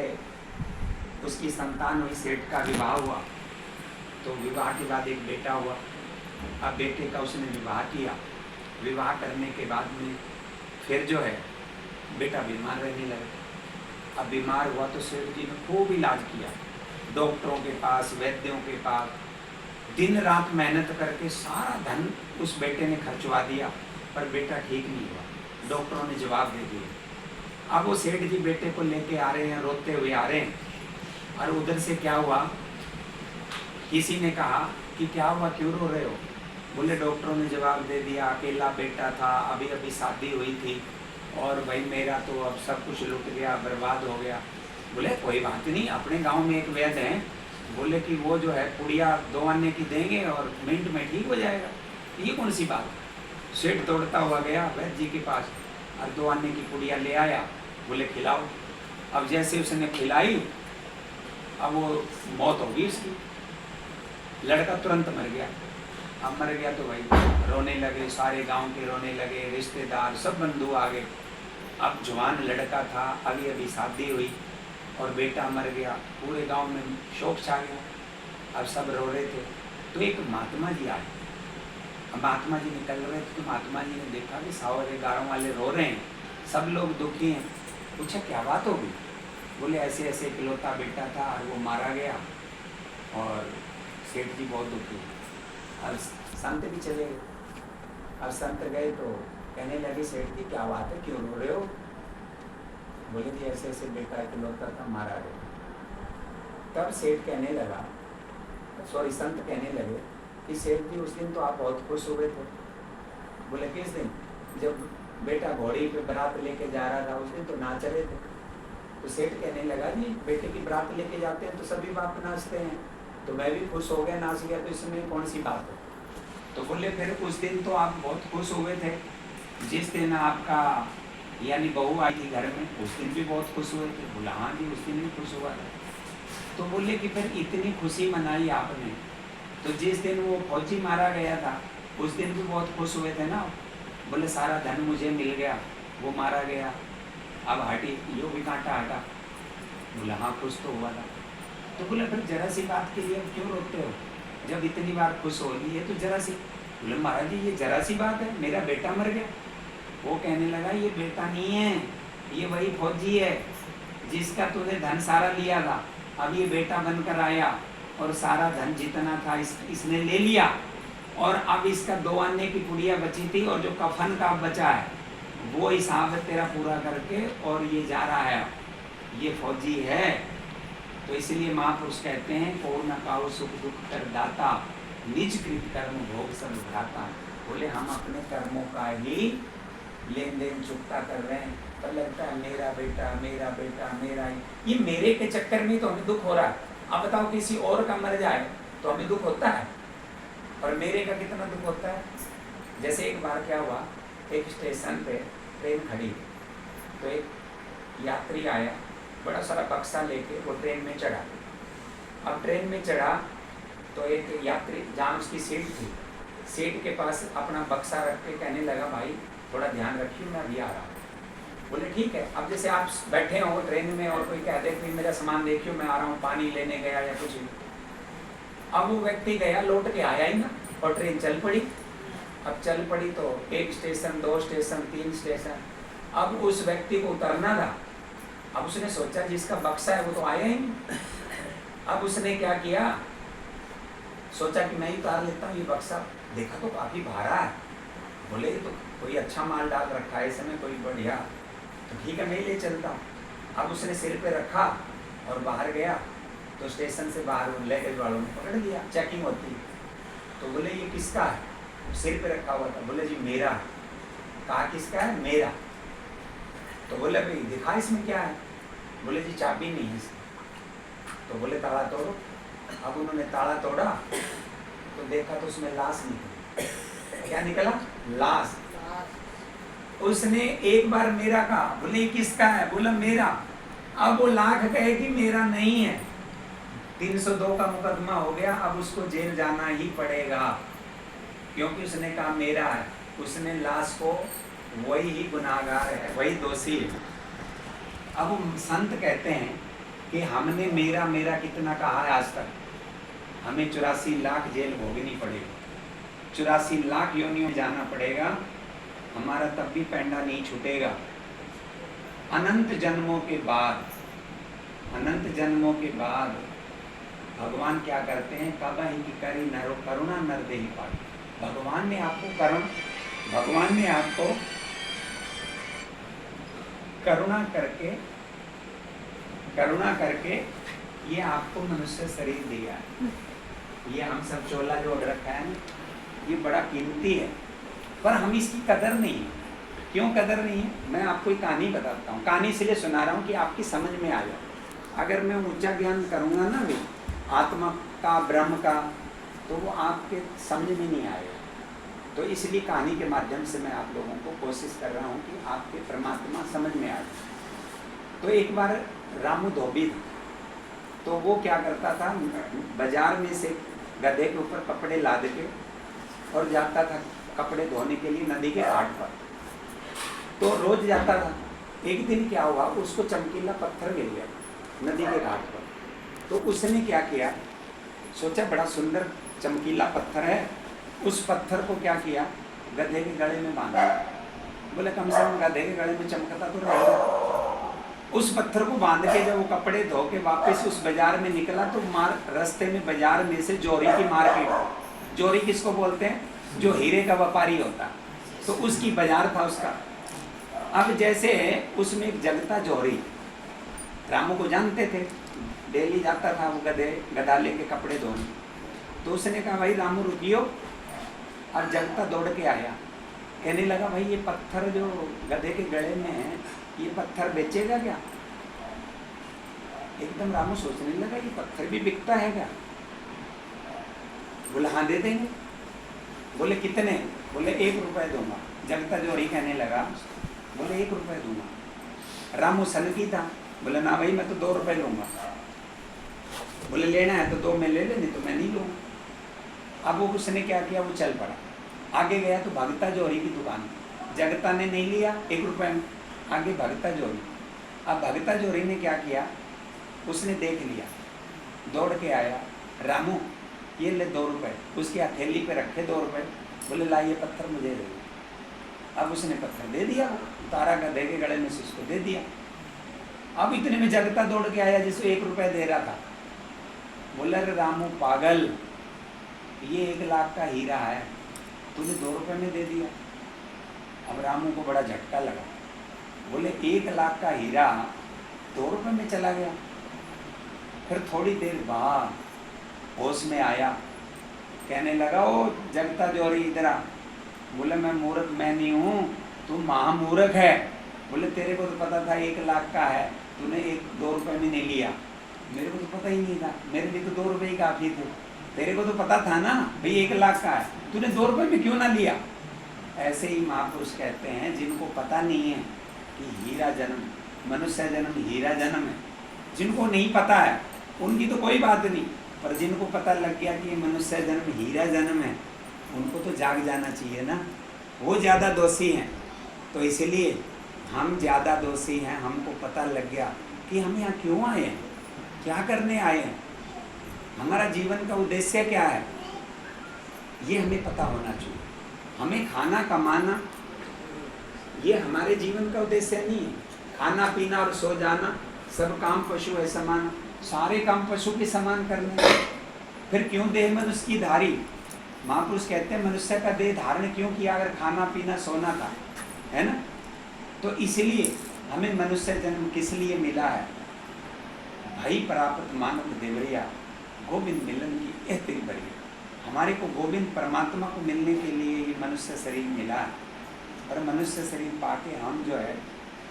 उसकी संतान हुई, सेठ का विवाह हुआ, तो विवाह के बाद एक बेटा हुआ। अब बेटे का उसने विवाह किया, विवाह करने के बाद में फिर जो है बेटा बीमार रहने लगा। अब बीमार हुआ तो सेठ जी ने खूब इलाज किया, डॉक्टरों के पास, वैद्यों के पास, दिन रात मेहनत करके सारा धन उस बेटे ने खर्चवा दिया, पर बेटा ठीक नहीं हुआ। डॉक्टरों ने जवाब दे दिया। अब वो सेठ जी बेटे को लेके आ रहे हैं, रोते हुए आ रहे हैं, और उधर से क्या हुआ, किसी ने कहा कि क्या हुआ, क्यों रो रहे हो? बोले डॉक्टरों ने जवाब दे दिया, अकेला बेटा था, अभी अभी शादी हुई थी, और भाई मेरा तो अब सब कुछ लुट गया, बर्बाद हो गया। बोले कोई बात नहीं, अपने गांव में एक वैद्य हैं, बोले कि वो जो है पुड़िया 2 आने की देंगे और मिनट में ठीक हो जाएगा। ये कौन सी बात? सेठ दौड़ता हुआ गया वैद्य जी के पास और 2 आने की पुड़िया ले आया, बोले खिलाओ। अब जैसे उसने खिलाई, अब वो मौत हो गई उसकी, लड़का तुरंत मर गया। अब मर गया तो भाई रोने लगे, सारे गांव के रोने लगे, रिश्तेदार सब बंधु आ गए। अब जवान लड़का था, अभी अभी शादी हुई और बेटा मर गया, पूरे गांव में शोक छा गया। अब सब रो रहे थे, तो एक महात्मा जी आए। अब महात्मा जी निकल रहे थे, तो महात्मा जी ने देखा कि सारे गाँव वाले रो रहे हैं, सब लोग दुखी हैं। पूछा क्या बात होगी? बोले ऐसे ऐसे इकलौता बेटा था और वो मारा गया, और सेठ जी बहुत दुखी। अब संत भी चले गए। अब संत गए तो कहने लगे सेठ जी क्या बात है, क्यों रो रहे हो? बोले जी ऐसे ऐसे बेटा इकलौता था, मारा गया। तब सेठ कहने लगा, सॉरी संत कहने लगे कि सेठ जी उस दिन तो आप बहुत खुश हुए थे। बोले किस दिन? जब बेटा घोड़ी पे बारात लेके जा रहा था, उस दिन तो नाच रहे थे। तो सेठ कहने लगा जी बेटे की बारात लेके जाते हैं तो सभी बाप नाचते हैं, तो मैं भी खुश हो गया, नाच गया, तो इसमें कौन सी बात है? तो बोले फिर उस दिन तो आप बहुत खुश हुए थे, जिस दिन आपका यानी बहू आई थी घर में, उस दिन भी बहुत खुश हुए थे। बोला हाँ जी उस दिन भी खुश हुआ था। तो बोले कि फिर इतनी खुशी मनाई आपने, तो जिस दिन वो फौजी मारा गया था उस दिन भी बहुत खुश हुए थे ना? बोले सारा धन मुझे मिल गया, वो मारा गया, अब हटी, यो भी कांटा हटा। बोला हाँ खुश तो हुआ था। तो बोले फिर जरा सी बात के लिए क्यों रोते हो, जब इतनी बार खुश हो रही है तो जरा सी। बोले महाराज जी ये जरा सी बात है, मेरा बेटा मर गया। वो कहने लगा ये बेटा नहीं है, ये वही फौजी है जिसका तूने धन सारा लिया था, अब ये बेटा बनकर आया और सारा धन जितना था इसने ले लिया, और अब इसका 2 आने की पुड़िया बची थी और जो कफन का बचा है वो हिसाब तेरा पूरा करके और ये जा रहा है, ये फौजी है। तो इसलिए महापुरुष कहते हैं पूर्ण काउ सुख दुख कर दाता, निज कृत कर्म भोग सब भ्राता। बोले हम अपने कर्मों का ही लेन देन चुकता कर रहे हैं, पर लगता है मेरा बेटा मेरा बेटा मेरा, ये मेरे के चक्कर में तो हमें दुख हो रहा है। अब बताओ किसी और का मर जाए तो हमें दुख होता है, और मेरे का कितना दुख होता है। जैसे एक बार क्या हुआ, एक स्टेशन पे ट्रेन खड़ी, तो एक यात्री आया बड़ा सारा बक्सा लेके, वो ट्रेन में चढ़ा। अब ट्रेन में चढ़ा तो एक यात्री जहाँ उसकी सीट थी, सीट के पास अपना बक्सा रख के कहने लगा भाई थोड़ा ध्यान रखिए मैं अभी आ रहा हूँ। बोले ठीक है। अब जैसे आप बैठे हो ट्रेन में और कोई कह दे कि मेरा सामान देखियो मैं आ रहा हूँ, पानी लेने गया या कुछ भी, अब वो व्यक्ति गया लौट के आया ही ना, और ट्रेन चल पड़ी। अब चल पड़ी तो 1 स्टेशन 2 स्टेशन 3 स्टेशन, अब उस व्यक्ति को उतरना था। अब उसने सोचा जिसका बक्सा है वो तो आया ही नहीं। अब उसने क्या किया, सोचा कि मैं ही उतार लेता हूँ ये बक्सा, देखा तो काफ़ी भारा है। बोले ये तो कोई अच्छा माल डाल रखा है इसमें, कोई बढ़िया, तो ठीक है मैं ही ले चलता हूँ। अब उसने सिर पे रखा और बाहर गया, तो स्टेशन से बाहर लगेज वालों ने पकड़ लिया, चेकिंग होती है। तो बोले ये किसका है? सिर पे रखा हुआ था। बोले जी मेरा है। कहा किसका है? मेरा। तो बोले भाई दिखा इसमें क्या है? बोले जी चाबी नहीं है इसमें। तो बोले ताला तोड़ो। अब उन्होंने ताला तोड़ा तो देखा तो उसमें लाश निकली। क्या निकला? लाश। उसने एक बार मेरा कहा। बोले ये किसका है? बोला मेरा। अब वो लाख कहे कि मेरा नहीं है, 302 का मुकदमा हो गया, अब उसको जेल जाना ही पड़ेगा, क्योंकि उसने कहा मेरा है। उसने लाश को, वही ही गुनाहगार है, वही दोषी है। अब वो संत कहते हैं कि हमने मेरा मेरा कितना कहा है आज तक, हमें 84 लाख जेल भोगनी पड़ेगी, 84 लाख योनियों में जाना पड़ेगा, हमारा तब भी पैंडा नहीं छूटेगा। अनंत जन्मों के बाद, अनंत जन्मों के बाद भगवान क्या करते हैं? काबा ही की करी नरो करुणा नर दे ही पाई। भगवान ने आपको भगवान ने आपको करुणा करके ये आपको मनुष्य शरीर दिया है। ये हम सब चोला जो रखा है ना, ये बड़ा कीमती है, पर हम इसकी कदर नहीं है। क्यों कदर नहीं है? मैं आपको एक कहानी बताता हूँ। कहानी इसलिए सुना रहा हूँ कि आपकी समझ में आ जाए। अगर मैं ऊंचा ज्ञान करूँगा ना भी आत्मा का, ब्रह्म का, तो वो आपके समझ में नहीं आएगा। तो इसलिए कहानी के माध्यम से मैं आप लोगों को कोशिश कर रहा हूँ कि आपके परमात्मा समझ में आ जाए। तो एक बार रामू धोबी था, तो वो क्या करता था, बाजार में से गधे के ऊपर कपड़े लाद के और जाता था कपड़े धोने के लिए नदी के घाट पर। तो रोज जाता था। एक दिन क्या हुआ, उसको चमकीला पत्थर मिल गया नदी के घाट पर। तो उसने क्या किया, सोचा बड़ा सुंदर चमकीला पत्थर है, उस पत्थर को क्या किया, गधे के गले में बांधा। बोले कम से कम गधे के गले में चमकता तो रहेगा। उस पत्थर को बांध के जब वो कपड़े धो के वापस उस बाजार में निकला, तो रास्ते में बाजार में से जोरी की मार्केट, जोरी किसको बोलते हैं? जो हीरे का व्यापारी होता, तो उसकी बाजार था उसका। अब जैसे उसमें एक जगता जोहरी, रामू को जानते थे, डेली जाता था वो गधा लेके कपड़े धोने। तो उसने कहा भाई रामू रुकियो। अब जगता दौड़ के आया, कहने लगा भाई ये पत्थर जो गधे के गले में है, ये पत्थर बेचेगा क्या? एकदम रामू सोचने लगा ये पत्थर भी बिकता है क्या? बोले हाँ दे देंगे। बोले कितने? बोले 1 रुपये दूंगा। जगता जोहरी कहने लगा, बोले 1 रुपये दूंगा। रामू सनकी था, बोले ना भाई मैं तो 2 रुपये लूँगा। बोले लेना है तो 2 में ले ले, नहीं तो मैं नहीं लूँगा। अब वो उसने क्या किया, वो चल पड़ा, आगे गया तो भगता जोहरी की दुकान। जगता ने नहीं लिया 1 रुपये में, आगे भगता जोहरी। अब भगता जोहरी ने क्या किया, उसने देख लिया, दौड़ के आया, रामू ये ले 2 रुपये, उसकी हथेली पे रखे 2 रुपये। बोले ला ये पत्थर मुझे दे दो। अब उसने पत्थर दे दिया, उतारा गधे के गले में से उसको दे दिया। अब इतने में जगता दौड़ के आया जिसको 1 रुपये दे रहा था। बोले अरे रामू पागल, ये 1 लाख का हीरा है, तूने 2 रुपये में दे दिया। अब रामू को बड़ा झटका लगा। बोले 1 लाख का हीरा 2 रुपये में चला गया। फिर थोड़ी देर बाद होश में आया, कहने लगा ओ जगता जोहरी इधर आ। बोले मैं मूर्ख मैं नहीं हूँ, तू महामूर्ख है। बोले तेरे को तो पता था 1 लाख का है, तूने 2 रुपये में नहीं लिया। मेरे को तो पता ही नहीं था, मेरे लिए तो 2 रुपये ही काफ़ी थे। तेरे को तो पता था ना भाई 1 लाख का है, तूने 2 रुपये में क्यों ना लिया? ऐसे ही महापुरुष कहते हैं जिनको पता नहीं है कि हीरा जन्म, मनुष्य जन्म हीरा जन्म है, जिनको नहीं पता है उनकी तो कोई बात नहीं, पर जिनको पता लग गया कि ये मनुष्य जन्म हीरा जन्म है, उनको तो जाग जाना चाहिए ना। वो ज़्यादा दोषी हैं, तो इसलिए हम ज़्यादा दोषी हैं। हमको पता लग गया कि हम यहाँ क्यों आए हैं, क्या करने आए हैं, हमारा जीवन का उद्देश्य क्या है, ये हमें पता होना चाहिए। हमें खाना कमाना ये हमारे जीवन का उद्देश्य नहीं है। खाना पीना और सो जाना सब काम पशु है समान, सारे काम पशु के समान करने, फिर क्यों देह मनुष्य की धारी? महापुरुष कहते हैं मनुष्य का देह धारण क्यों किया, अगर खाना पीना सोना था, है ना। तो इसलिए हमें मनुष्य जन्म किस लिए मिला है, भई प्राप्त मानव देवरिया, गोविंद मिलन की यह तेरी बड़ी। हमारे को गोविंद परमात्मा को मिलने के लिए ये मनुष्य शरीर मिला है, और मनुष्य शरीर पाके हम जो है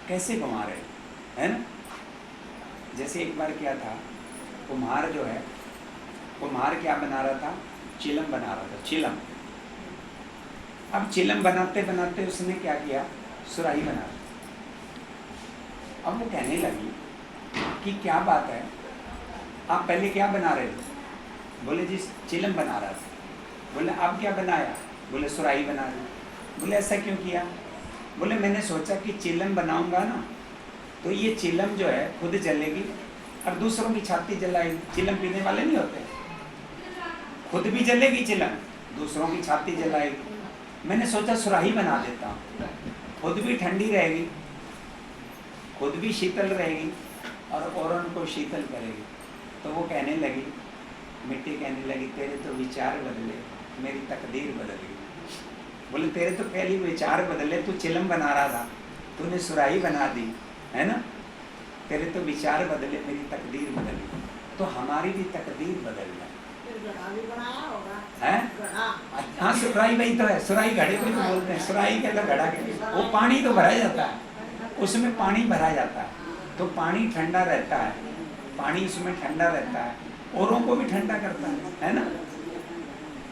कैसे गंवा रहे, है ना। जैसे एक बार क्या था, कुम्हार जो है, कुम्हार क्या बना रहा था, चिलम बना रहा था, चिलम। अब चिलम बनाते बनाते उसने क्या किया, सुराही बना दी। अब वो कहने लगी कि क्या बात है, आप पहले क्या बना रहे थे? बोले जी चिलम बना रहा था। बोले अब क्या बनाया? बोले सुराही बना रही। बोले ऐसा क्यों किया? बोले मैंने सोचा कि चिलम बनाऊंगा ना तो ये चिलम जो है खुद जलेगी और दूसरों की छाती जलाएगी। चिलम पीने वाले नहीं होते, खुद भी जलेगी चिलम, दूसरों की छाती जलाएगी। मैंने सोचा सुराही बना देता हूँ, खुद भी ठंडी रहेगी, खुद भी शीतल रहेगी और औरों को शीतल करेगी। तो वो कहने लगी, मिट्टी कहने लगी, तेरे तो विचार बदले, मेरी तकदीर बदल गई। बोले तेरे तो पहले विचार बदले, तू चिलम बना रहा था, तूने सुराही बना दी, है ना। तेरे तो विचार बदले, मेरी तकदीर बदल गई। तो हमारी भी तकदीर बदल गई है। हाँ सुराही वही तो है, सुराही घड़े को तो बोलते हैं, सुराही के अलग घड़ा के, वो पानी तो भरा जाता है, उसमें पानी भरा जाता है तो पानी ठंडा रहता है, पानी उसमें ठंडा रहता है, औरों को भी ठंडा करता है ना।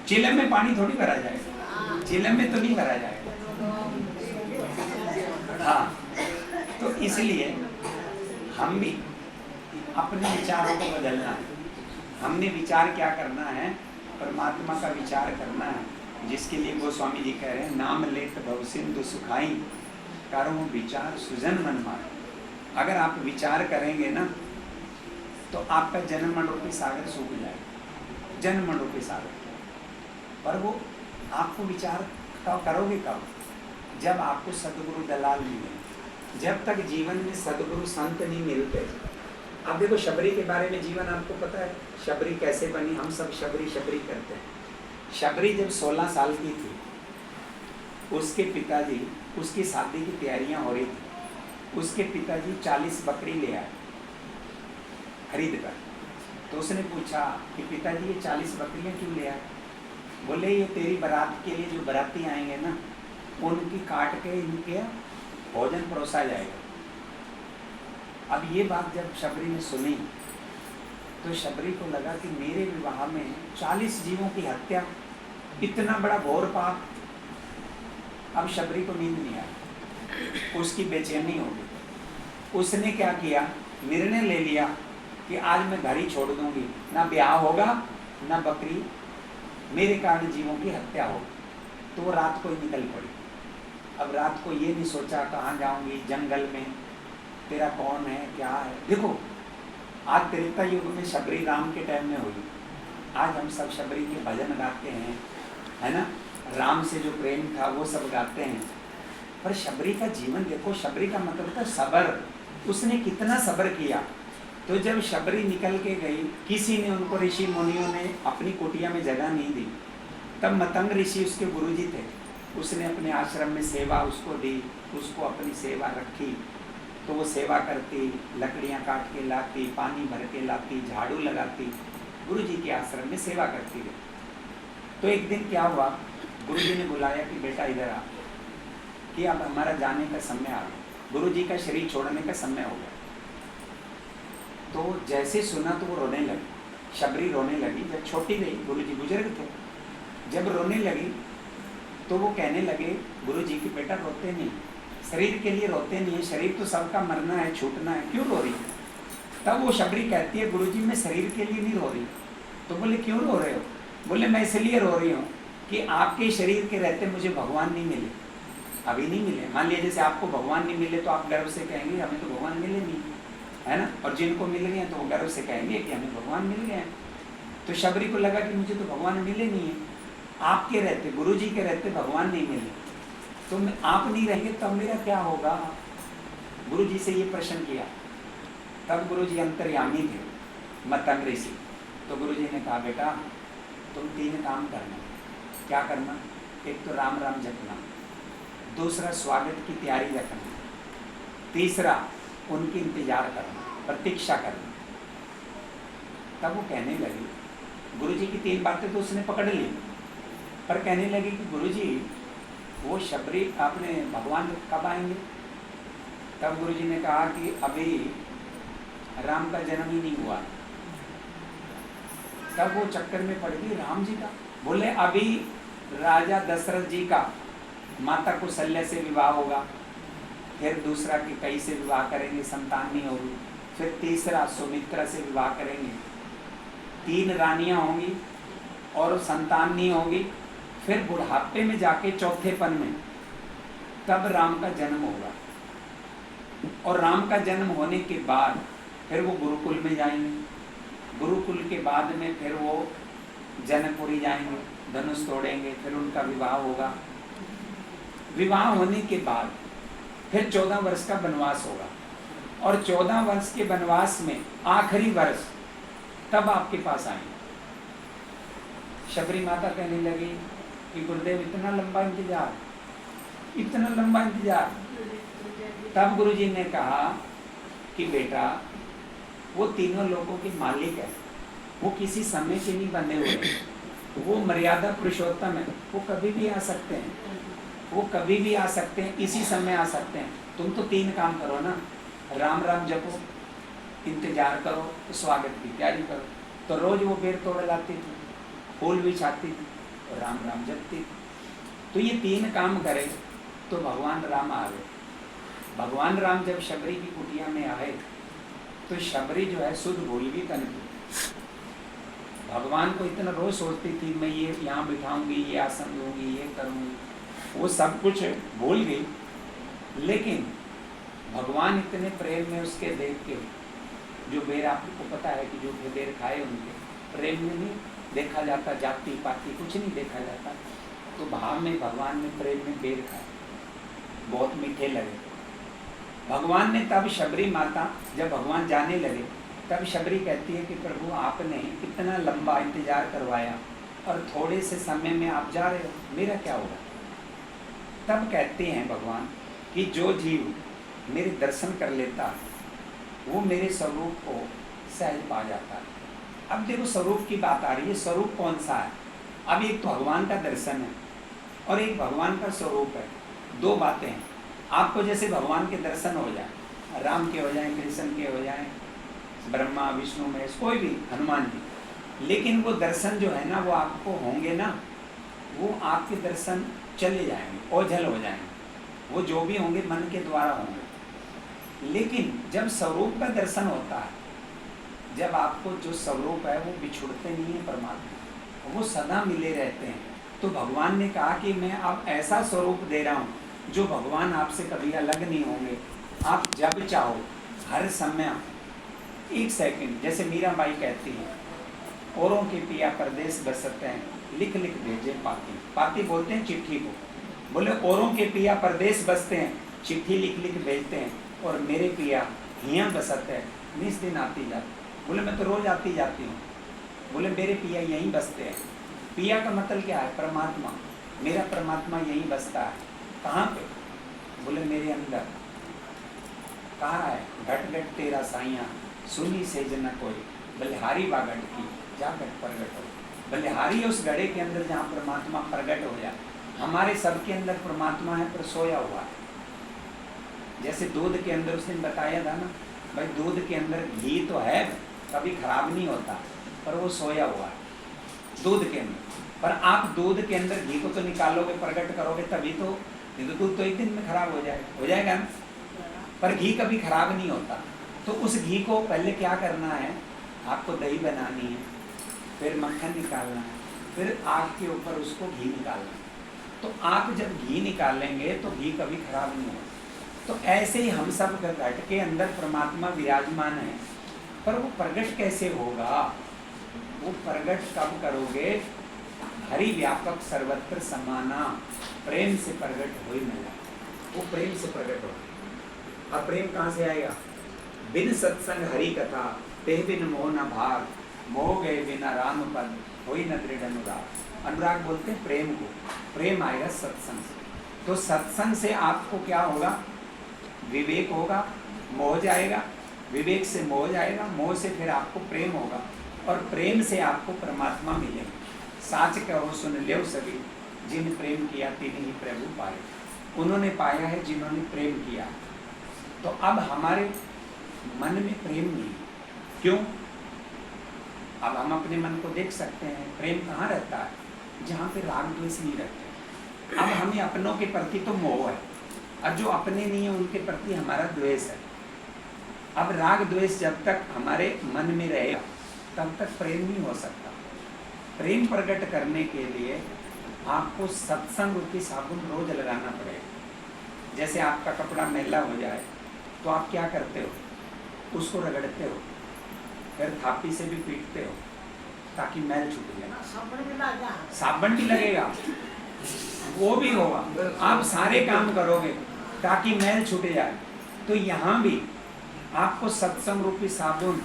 चिलम में पानी थोड़ी भरा जाएगा, चिलम में तो नहीं भरा जाएगा। हाँ, तो इसलिए हम भी अपने विचारों को बदलना है। हमने विचार क्या करना है, परमात्मा का विचार करना है, जिसके लिए गोस्वामी जी कह रहे हैं, नाम लेत भव सिंधु सुखाई, कारण विचार सुजन मन मार। अगर आप विचार करेंगे ना तो आपका जन्म रूपी सागर सूख जाएगा, जन्म रूपी सागर। पर वो आपको विचार करोगे कब? जब आपको सदगुरु दलाल मिले। जब तक जीवन में सदगुरु संत नहीं मिलते। अब देखो शबरी के बारे में जीवन आपको पता है, शबरी कैसे बनी, हम सब शबरी शबरी करते हैं। शबरी जब 16 साल की थी, उसके पिताजी, उसकी शादी की तैयारियां हो रही थी, उसके पिताजी 40 बकरी ले आए खरीद कर। तो उसने पूछा कि पिताजी ये 40 बकरियां क्यों ले आए? बोले ये तेरी बारात के लिए जो बाराती आएंगे ना, उनकी काट के इनके भोजन परोसा जाएगा। अब ये बात जब शबरी ने सुनी तो शबरी को लगा कि मेरे विवाह में 40 जीवों की हत्या, इतना बड़ा घोर पाप। अब शबरी को नींद नहीं आई, उसकी बेचैनी हो गई। उसने क्या किया, निर्णय ले लिया कि आज मैं घर ही छोड़ दूंगी, ना ब्याह होगा ना बकरी, मेरे कारण जीवों की हत्या होगी। तो वो रात को ही निकल पड़ी। अब रात को ये नहीं सोचा कहाँ जाऊंगी, जंगल में, तेरा कौन है क्या है। देखो आज त्रेता युग में शबरी राम के टाइम में हुई, आज हम सब शबरी के भजन गाते हैं, है ना, राम से जो प्रेम था वो सब गाते हैं। पर शबरी का जीवन देखो, शबरी का मतलब था सबर। उसने कितना सबर किया। तो जब शबरी निकल के गई, किसी ने उनको, ऋषि मुनियों ने अपनी कुटिया में जगह नहीं दी। तब मतंग ऋषि उसके गुरुजी थे, उसने अपने आश्रम में सेवा उसको दी, उसको अपनी सेवा रखी। तो वो सेवा करती, लकड़ियाँ काट के लाती, पानी भर के लाती, झाड़ू लगाती, गुरुजी के आश्रम में सेवा करती रही। तो एक दिन क्या हुआ, गुरुजी ने बुलाया कि बेटा इधर आ, कि अब हमारा जाने का समय आ गया, गुरुजी का शरीर छोड़ने का समय हो गया। तो जैसे सुना तो वो रोने लगी, शबरी रोने लगी। जब छोटी गई, गुरुजी बुजुर्ग थे, जब रोने लगी तो वो कहने लगे गुरुजी कि बेटा रोते नहीं, शरीर के लिए रोते नहीं है, शरीर तो सबका मरना है, छूटना है, क्यों रो रही है? तब वो शबरी कहती है गुरुजी मैं शरीर के लिए नहीं रो रही। तो बोले क्यों रो रहे हो? बोले मैं इसलिए रो रही हूँ कि आपके शरीर के रहते मुझे भगवान नहीं मिले, अभी नहीं मिले। मान लिया जैसे आपको भगवान नहीं मिले तो आप गर्व से कहेंगे हमें तो भगवान मिले नहीं, है ना, और जिनको मिल गए तो वो गर्व से कहेंगे कि हमें भगवान मिल गए। तो शबरी को लगा कि मुझे तो भगवान मिले नहीं है, आपके रहते, गुरुजी के रहते भगवान नहीं मिले, तो आप नहीं रहेंगे तब मेरा क्या होगा? गुरुजी से ये प्रश्न किया। तब गुरुजी अंतर्यामी थे, मतंग ऋषि। तो गुरुजी ने कहा बेटा तुम 3 काम करना। क्या करना, एक तो राम राम जपना, दूसरा स्वागत की तैयारी रखना, तीसरा उनकी इंतजार करना, प्रतीक्षा करना। तब वो कहने लगी, गुरुजी की 3 बातें तो उसने पकड़ ली, पर कहने लगी कि गुरुजी वो शबरी आपने भगवान कब आएंगे? तब गुरुजी ने कहा कि अभी राम का जन्म ही नहीं हुआ। तब वो चक्कर में पड़ गई राम जी का। बोले अभी राजा दशरथ जी का माता कौशल्या से विवाह होगा, फिर दूसरा कि कई से विवाह करेंगे, संतान नहीं होगी, फिर तीसरा सुमित्रा से विवाह करेंगे, 3 रानियां होंगी और संतान नहीं होगी, फिर बुढ़ापे में जाके चौथेपन में तब राम का जन्म होगा। और राम का जन्म होने के बाद फिर वो गुरुकुल में जाएंगे, गुरुकुल के बाद में फिर वो जनकपुरी जाएंगे, धनुष तोड़ेंगे, फिर उनका विवाह होगा। विवाह होने के बाद फिर 14 वर्ष का वनवास होगा, और 14 वर्ष के वनवास में आखिरी वर्ष तब आपके पास आएंगे। शबरी माता कहने लगी कि गुरुदेव इतना लंबा इंतजार, इतना लंबा इंतजार। तब गुरुजी ने कहा कि बेटा वो तीनों लोगों के मालिक है, वो किसी समय के नहीं बंधे हुए, वो मर्यादा पुरुषोत्तम है, वो कभी भी आ सकते हैं, वो कभी भी आ सकते हैं, इसी समय आ सकते हैं। तुम तो 3 काम करो ना, राम राम जपो, इंतजार करो, स्वागत की तैयारी करो। तो रोज वो बेर तोड़ लाती थी, फूल भी छाती थी और राम राम जपती थी। तो ये 3 काम करे तो भगवान राम आ गए। भगवान राम जब शबरी की कुटिया में आए तो शबरी जो है शुद्ध भूल गई तन की। भगवान को इतना रोज सोचती थी मैं ये यहाँ बिठाऊंगी, ये आसन दूंगी, ये करूंगी, वो सब कुछ भूल गई। लेकिन भगवान इतने प्रेम में उसके देख के, जो बेर आपको पता है कि जो बेर खाए उनके प्रेम में नहीं देखा जाता, जाति पाति कुछ नहीं देखा जाता। तो भाव में भगवान ने प्रेम में बेर खाए, बहुत मीठे लगे। भगवान ने तब शबरी माता, जब भगवान जाने लगे तब शबरी कहती है कि प्रभु आपने इतना लंबा इंतजार करवाया और थोड़े से समय में आप जा रहे हो, मेरा क्या होगा? तब कहते हैं भगवान कि जो जीव मेरे दर्शन कर लेता वो मेरे स्वरूप को सहज पा जाता है। अब देखो स्वरूप की बात आ रही है, स्वरूप कौन सा है? अब एक तो भगवान का दर्शन है और एक भगवान का स्वरूप है, 2 बातें हैं। आपको जैसे भगवान के दर्शन हो जाए, राम के हो जाए, कृष्ण के हो जाए, ब्रह्मा विष्णु महेश, कोई भी, हनुमान जी, लेकिन वो दर्शन जो है ना वो आपको होंगे ना, वो आपके दर्शन चले जाएंगे, ओझल हो जाएंगे, वो जो भी होंगे मन के द्वारा होंगे। लेकिन जब स्वरूप का दर्शन होता है, जब आपको जो स्वरूप है वो बिछुड़ते नहीं है परमात्मा, वो सदा मिले रहते हैं। तो भगवान ने कहा कि मैं अब ऐसा स्वरूप दे रहा हूँ जो भगवान आपसे कभी अलग नहीं होंगे। आप जब चाहो हर समय 1 सेकंड, जैसे मीराबाई कहती है, औरों के पिया परदेश बसते हैं, लिख लिख भेजे पाती। पाती बोलते हैं चिट्ठी को, बोले औरों के पिया परदेश बसते हैं, चिट्ठी लिख लिख भेजते हैं, और मेरे पिया हियाँ बसते हैं, निस दिन आती जाती। बोले मैं तो रोज आती जाती हूँ। बोले मेरे पिया यहीं बसते हैं। पिया का मतलब क्या है? परमात्मा। मेरा परमात्मा यहीं बसता है। कहाँ पे? बोले मेरे अंदर। कहाँ है? घट घट तेरा साइया सुनी से जना कोई, बलिहारी बा घट की जा घट प्रगट हो। बलिहारी उस घड़े के अंदर जहाँ परमात्मा प्रगट हो जाए। हमारे सबके अंदर परमात्मा है पर सोया हुआ है। जैसे दूध के अंदर उसने बताया था ना, भाई दूध के अंदर घी तो है, कभी खराब नहीं होता, पर वो सोया हुआ है दूध के अंदर। पर आप दूध के अंदर घी को तो निकालोगे, प्रकट करोगे, तभी तो, नहीं तो दूध तो एक दिन में खराब हो जाएगा ना। पर घी कभी खराब नहीं होता। तो उस घी को पहले क्या करना है, आपको दही बनानी है, फिर मक्खन निकालना है, फिर आग के ऊपर उसको घी निकालना है। तो आप जब घी निकालेंगे तो घी कभी खराब नहीं होगा। तो ऐसे ही हम सब घट के अंदर परमात्मा विराजमान है, पर वो प्रगट कैसे होगा? वो प्रगट कब करोगे? हरि व्यापक सर्वत्र समाना, प्रेम से प्रगट हो ही मिला। वो प्रेम से प्रगट होगा। अब प्रेम कहाँ से आएगा? बिन सत्संग हरि कथा ते बिन मोह न भाग, मोह गए बिना राम पद होई न दृढ़ अनुराग। अनुराग बोलते हैं प्रेम को, प्रेम आएगा सत्संग से। तो सत्संग से आपको क्या होगा, विवेक होगा, मोह जाएगा, विवेक से मोह जाएगा, मोह से फिर आपको प्रेम होगा, और प्रेम से आपको परमात्मा मिलेगा। साच कहो सुन लो सभी, जिन प्रेम किया तिन ही प्रभु पाए। उन्होंने पाया है जिन्होंने प्रेम किया। तो अब हमारे मन में प्रेम नहीं, क्यों? अब हम अपने मन को देख सकते हैं, प्रेम कहाँ रहता है? जहाँ पे राग द्वेष नहीं रहते। अब हमें अपनों के प्रति तो मोह है, और जो अपने नहीं है उनके प्रति हमारा द्वेष है। अब राग द्वेष जब तक हमारे मन में रहेगा तब तक प्रेम नहीं हो सकता। प्रेम प्रकट करने के लिए आपको सत्संग रूपी साबुन रोज लगाना पड़ेगा। जैसे आपका कपड़ा मैला हो जाए तो आप क्या करते हो, उसको रगड़ते हो, फिर थापी से भी पीटते हो ताकि मैल छूट जाए। साबुन भी लगेगा, वो भी होगा, आप सारे काम करोगे ताकि मैल छूट जाए। तो यहाँ भी आपको सत्संग रूपी साबुन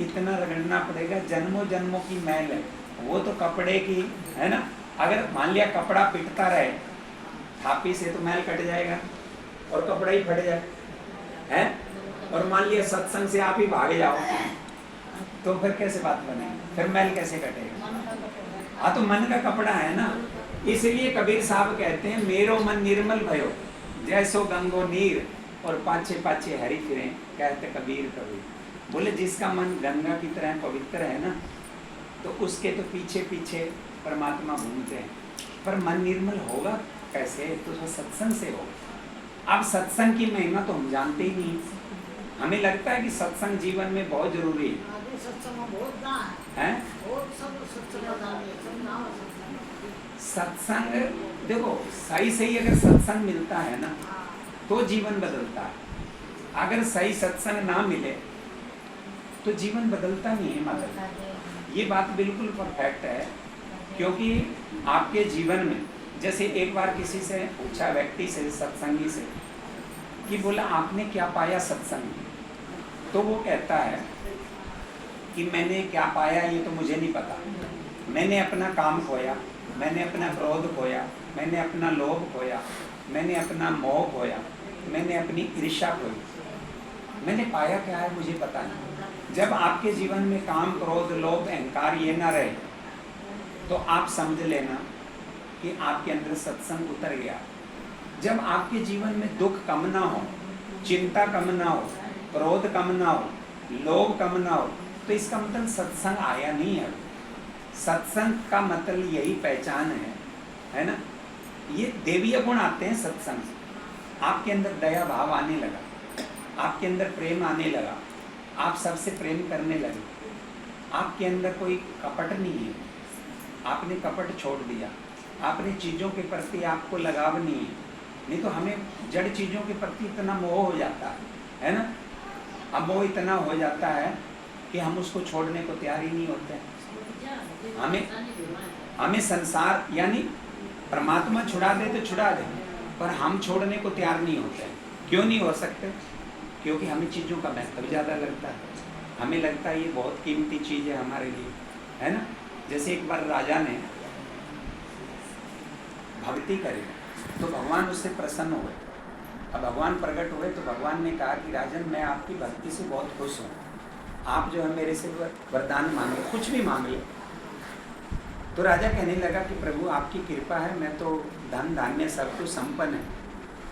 इतना रगड़ना पड़ेगा, जन्मों जन्मों की मैल है वो तो कपड़े की है ना। अगर मान लिया कपड़ा पिटता रहे थापी से तो मैल कट जाएगा और कपड़ा ही फट जाए है। और मान लिया सत्संग से आप ही भागे जाओ तो फिर कैसे बात बनेगी, फिर मैल कैसे कटेगा? हाँ, तो मन का कपड़ा है ना। इसलिए कबीर साहब कहते हैं मेरो मन निर्मल भयो जैसो गंगो नीर, और पाछे पाछे हरि फिरे कहते कबीर कबीर। बोले जिसका मन गंगा की तरह पवित्र है ना, तो उसके तो पीछे पीछे परमात्मा घूमते हैं। पर मन निर्मल होगा कैसे? तो सत्संग से होगा। अब सत्संग की महिमा तो हम जानते ही नहीं, हमें लगता है कि सत्संग जीवन में बहुत जरूरी है। सत्संग देखो सही सही अगर सत्संग मिलता है ना तो जीवन बदलता है, अगर सही सत्संग ना मिले तो जीवन बदलता नहीं है। मतलब ये बात बिल्कुल परफेक्ट है, क्योंकि आपके जीवन में जैसे एक बार किसी से पूछा व्यक्ति से, सत्संगी से, कि बोला आपने क्या पाया सत्संग में? तो वो कहता है कि मैंने क्या पाया ये तो मुझे नहीं पता, मैंने अपना काम खोया, मैंने अपना क्रोध खोया, मैंने अपना लोभ खोया, मैंने अपना मोह खोया, मैंने अपनी ईर्ष्या खोई, मैंने पाया क्या है मुझे पता नहीं। जब आपके जीवन में काम क्रोध लोभ अहंकार ये ना रहे तो आप समझ लेना कि आपके अंदर सत्संग उतर गया। जब आपके जीवन में दुख कम ना हो, चिंता कम ना हो, क्रोध कम ना हो, लोभ कम ना हो, तो इसका मतलब सत्संग आया नहीं है। सत्संग का मतलब यही पहचान है ना। ये देवीय गुण आते हैं सत्संग से। आपके अंदर दया भाव आने लगा, आपके अंदर प्रेम आने लगा, आप सबसे प्रेम करने लगे, आपके अंदर कोई कपट नहीं है, आपने कपट छोड़ दिया, आपने चीज़ों के प्रति आपको लगाव नहीं है। नहीं तो हमें जड़ चीज़ों के प्रति इतना मोह हो जाता है ना। अब मोह इतना हो जाता है कि हम उसको छोड़ने को तैयार ही नहीं होते। हमें संसार यानी परमात्मा छुड़ा दे तो छुड़ा दे, पर हम छोड़ने को तैयार नहीं होते। क्यों नहीं हो सकते? क्योंकि हमें चीज़ों का महत्व ज़्यादा लगता है। हमें लगता है ये बहुत कीमती चीज़ है हमारे लिए, है ना। जैसे एक बार राजा ने भक्ति करी तो भगवान उससे प्रसन्न हुए। अब भगवान प्रकट हुए तो भगवान ने कहा कि राजन मैं आपकी भक्ति से बहुत खुश हूँ, आप जो है मेरे से वरदान मांगे, कुछ भी मांग ले। तो राजा कहने लगा कि प्रभु आपकी कृपा है, मैं तो धन धान्य सब कुछ संपन्न है,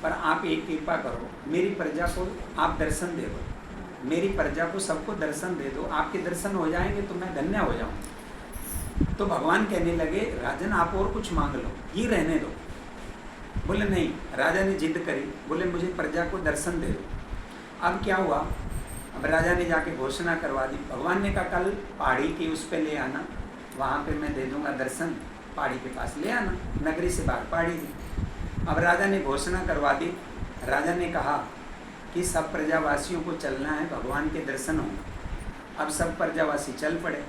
पर आप एक कृपा करो, मेरी प्रजा को आप दर्शन दे दो, मेरी प्रजा को सबको दर्शन दे दो, आपके दर्शन हो जाएंगे तो मैं धन्य हो जाऊँ। तो भगवान कहने लगे राजन आप और कुछ मांग लो, ये रहने दो। बोले नहीं, राजा ने जिद करी, बोले मुझे प्रजा को दर्शन दे दो। अब क्या हुआ, अब राजा ने जाके घोषणा करवा दी। भगवान ने कहा कल पहाड़ी की उस पे ले आना, वहाँ पे मैं दे दूँगा दर्शन, पहाड़ी के पास ले आना। नगरी से बाहर पहाड़ी थी। अब राजा ने घोषणा करवा दी। राजा ने कहा कि सब प्रजावासियों को चलना है, भगवान के दर्शन हों। अब सब प्रजावासी चल पड़े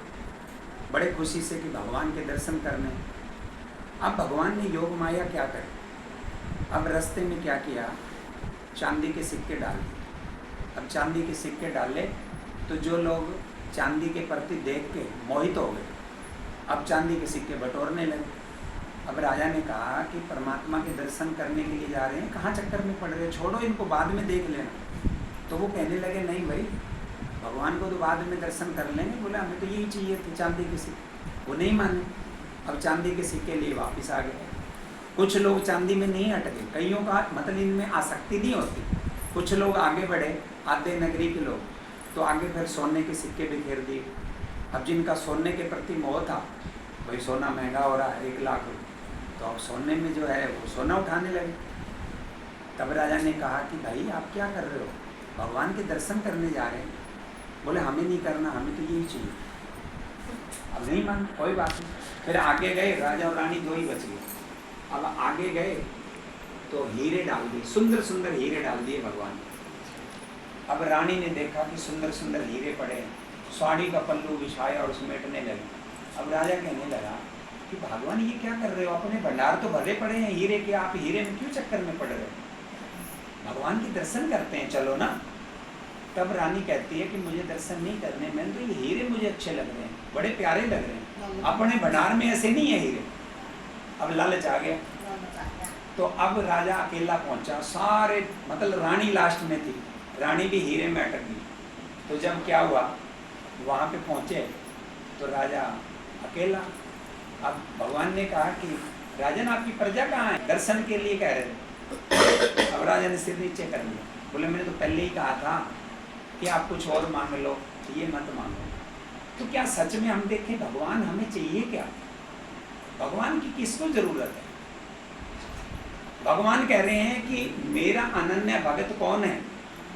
बड़े खुशी से कि भगवान के दर्शन करने। अब भगवान ने योग माया क्या करे, अब रास्ते में क्या किया, चांदी के सिक्के डाल दिए। अब चांदी के सिक्के डाले तो जो लोग चांदी के प्रति देख के मोहित हो गए, अब चांदी के सिक्के बटोरने लगे। अब राजा ने कहा कि परमात्मा के दर्शन करने के लिए जा रहे हैं, कहाँ चक्कर में पड़ रहे हैं, छोड़ो इनको, बाद में देख लेना। तो वो कहने लगे नहीं भाई, भगवान को तो बाद में दर्शन कर लेंगे। बोला हमें तो यही चाहिए थे, चांदी के सिक्के। वो नहीं माने, अब चांदी के सिक्के लिए वापस आ गए। कुछ लोग चांदी में नहीं अटके, कईयों का मतलब इनमें आसक्ति नहीं होती। कुछ लोग आगे बढ़े, आधे नगरी के लोग, तो आगे फिर सोने के सिक्के बिखेर दिए। अब जिनका सोने के प्रति मोह था, भाई सोना महंगा हो रहा है, 1 लाख, तो अब सोने में जो है वो सोना उठाने लगे। तब राजा ने कहा कि भाई आप क्या कर रहे हो, भगवान के दर्शन करने जा रहे हैं। बोले हमें नहीं करना, हमें तो यही चाहिए। अब नहीं मान, कोई बात नहीं। फिर आगे गए, राजा और रानी 2 ही बच गए। अब आगे गए तो हीरे डाल दिए, सुंदर सुंदर हीरे डाल दिए भगवान। अब रानी ने देखा कि सुंदर सुंदर हीरे पड़े, साड़ी का पल्लू बिछाया और समेटने लगे। अब राजा कहने लगा कि भगवान ये क्या कर रहे हो, अपने भंडार तो भरे पड़े हैं हीरे के, आप हीरे में क्यों चक्कर में पड़ रहे हो, भगवान के दर्शन करते हैं, चलो ना। तब रानी कहती है कि मुझे दर्शन नहीं करने, मैंने तो ये हीरे मुझे अच्छे लग रहे हैं, बड़े प्यारे लग रहे हैं, अपने भंडार में ऐसे नहीं है हीरे। अब लालच आ गया। तो अब राजा अकेला पहुंचा, सारे मतलब रानी लास्ट में थी, रानी भी हीरे में अटक गई। तो जब क्या हुआ, वहाँ पे पहुँचे तो राजा अकेला। अब भगवान ने कहा कि राजन आपकी प्रजा कहाँ है, दर्शन के लिए कह रहे थे। अब राजा ने सिर नीचे कर लिया, बोले मैंने तो पहले ही कहा था कि आप कुछ और मांग लो, ये मत मांगो। तो क्या सच में हम देखें भगवान हमें चाहिए क्या, भगवान की किसको जरूरत है। भगवान कह रहे हैं कि मेरा अनन्य भगत कौन है,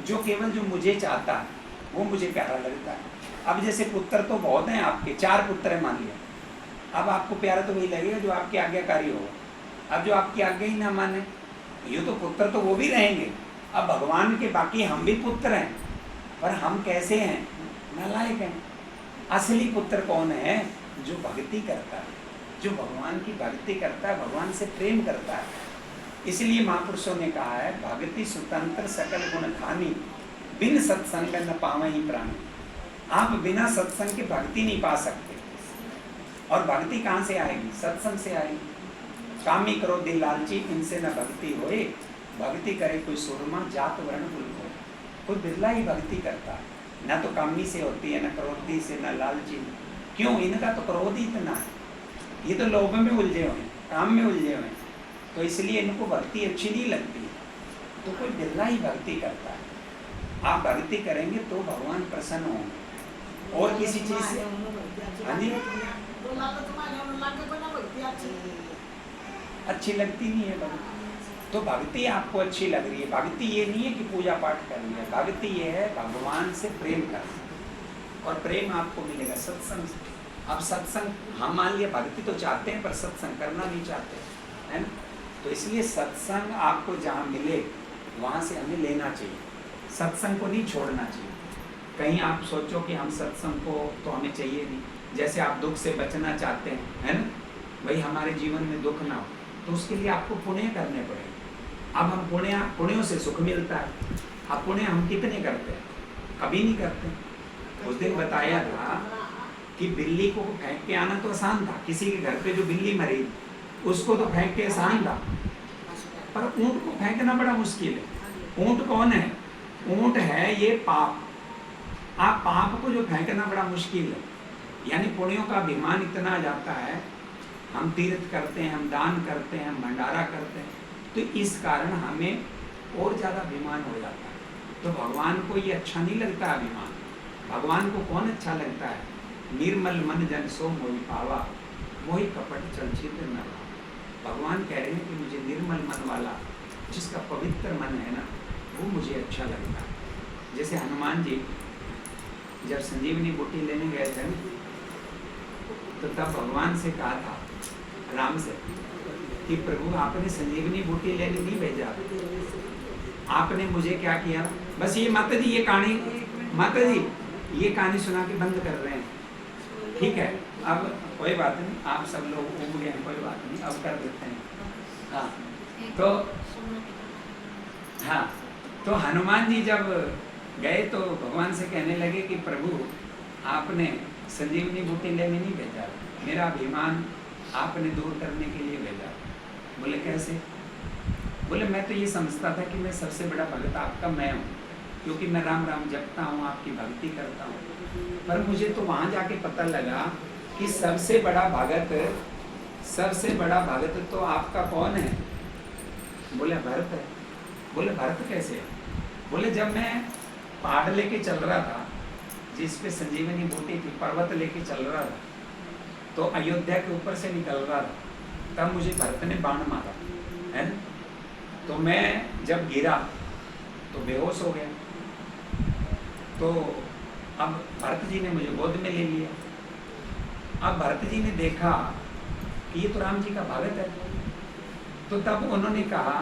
जो केवल जो मुझे चाहता है, वो मुझे प्यारा लगता है। अब जैसे पुत्र तो बहुत हैं आपके, 4 पुत्र हैं मान लिया, अब आपको प्यारा तो वही लगेगा जो आपके आज्ञाकारी होगा। अब जो आपकी आज्ञा ही ना माने, ये तो पुत्र तो वो भी रहेंगे। अब भगवान के बाकी हम भी पुत्र हैं, पर हम कैसे हैं, नालायक हैं। असली पुत्र कौन है, जो भक्ति करता है, जो भगवान की भक्ति करता है, भगवान से प्रेम करता है। इसलिए महापुरुषों ने कहा है, भक्ति स्वतंत्र सकल गुण खानी, बिन सत्संग न पावहीं प्राणी। आप बिना सत्संग के भक्ति नहीं पा सकते। और भक्ति कहाँ से आएगी, सत्संग से आएगी। कामी करो दिल लालची, इनसे न भक्ति होए, भक्ति करे कोई सुरमा जात वर्ण कुल हो। कोई बिरला ही भक्ति करता है, न तो कामी से होती है, न क्रोधी से, न लालची। क्यों, इनका तो क्रोध ही इतना है, ये तो लोभ में उलझे हुए, काम में उलझे हुए, तो इसलिए इनको भक्ति अच्छी नहीं लगती है। तो कोई बिरला ही भक्ति करता है। आप भक्ति करेंगे तो भगवान प्रसन्न होंगे, और किसी चीज से। हाँ जी, अच्छी लगती नहीं है भक्ति। तो भक्ति आपको अच्छी लग रही है, भक्ति ये नहीं है कि पूजा पाठ करनी है, भक्ति ये है भगवान से प्रेम करना, और प्रेम आपको मिलेगा सत्संग से। अब सत्संग हम मान लिया भक्ति तो चाहते हैं, पर सत्संग करना नहीं चाहते, है ना। तो इसलिए सत्संग आपको जहाँ मिले वहाँ से हमें लेना चाहिए, सत्संग को नहीं छोड़ना चाहिए। कहीं आप सोचो कि हम सत्संग को तो हमें चाहिए नहीं, जैसे आप दुख से बचना चाहते हैं, है ना, भाई हमारे जीवन में दुख ना हो, तो उसके लिए आपको पुण्य करने पड़ेंगे। अब हम पुण्यों से सुख मिलता है। अब पुण्य हम कितने करते हैं, कभी नहीं करते। उस दिन बताया था कि बिल्ली को फेंक के आना तो आसान था, किसी के घर पे जो बिल्ली मरी उसको तो फेंक के आसान था, पर ऊंट को फेंकना बड़ा मुश्किल है। ऊंट कौन है, ऊंट है ये पाप। आप पाप को जो फेंकना बड़ा मुश्किल है, यानी पुण्यों का अभिमान इतना आ जाता है। हम तीर्थ करते हैं, हम दान करते हैं, हम भंडारा करते हैं, तो इस कारण हमें और ज़्यादा अभिमान हो जाता है। तो भगवान को ये अच्छा नहीं लगता अभिमान। भगवान को कौन अच्छा लगता है, निर्मल मन जन सो मोहि पावा, मोहि कपट चल छिद्र न रहा। भगवान कह रहे हैं कि मुझे निर्मल मन वाला, जिसका पवित्र मन है ना, वो मुझे अच्छा लगता है। जैसे हनुमान जी जब संजीवनी बूटी लेने गए थे, तो तब भगवान से कहा था, राम से, कि प्रभु आपने संजीवनी बूटी लेने नहीं भेजा, आपने मुझे क्या किया। बस ये माता जी, ये कहानी, माता जी ये कहानी सुना के बंद कर रहे हैं, ठीक है, अब कोई बात नहीं, आप सब लोग उग गए हैं, कोई बात नहीं, अब कर देते हैं। हाँ, तो हनुमान जी जब गए तो भगवान से कहने लगे कि प्रभु आपने संजीवनी बूटी लेने नहीं भेजा, मेरा अभिमान आपने दूर करने के लिए भेजा। बोले कैसे? बोले मैं तो ये समझता था कि मैं सबसे बड़ा भगत आपका मैं हूँ, क्योंकि मैं राम राम जपता हूँ, आपकी भक्ति करता हूँ। पर मुझे तो वहाँ जाके पता लगा कि सबसे बड़ा भगत तो आपका कौन है? बोले भरत है। बोले भरत कैसे है? बोले जब मैं पहाड़ लेके चल रहा था, जिस पे संजीवनी बूटी थी, पर्वत लेके चल रहा था, तो अयोध्या के ऊपर से निकल रहा था, तब मुझे भरत ने बाण मारा, है ना? तो मैं जब गिरा तो बेहोश हो गया। तो अब भरत जी ने मुझे गोद में ले लिया। अब भरत जी ने देखा कि ये तो राम जी का भगत है, तो तब उन्होंने कहा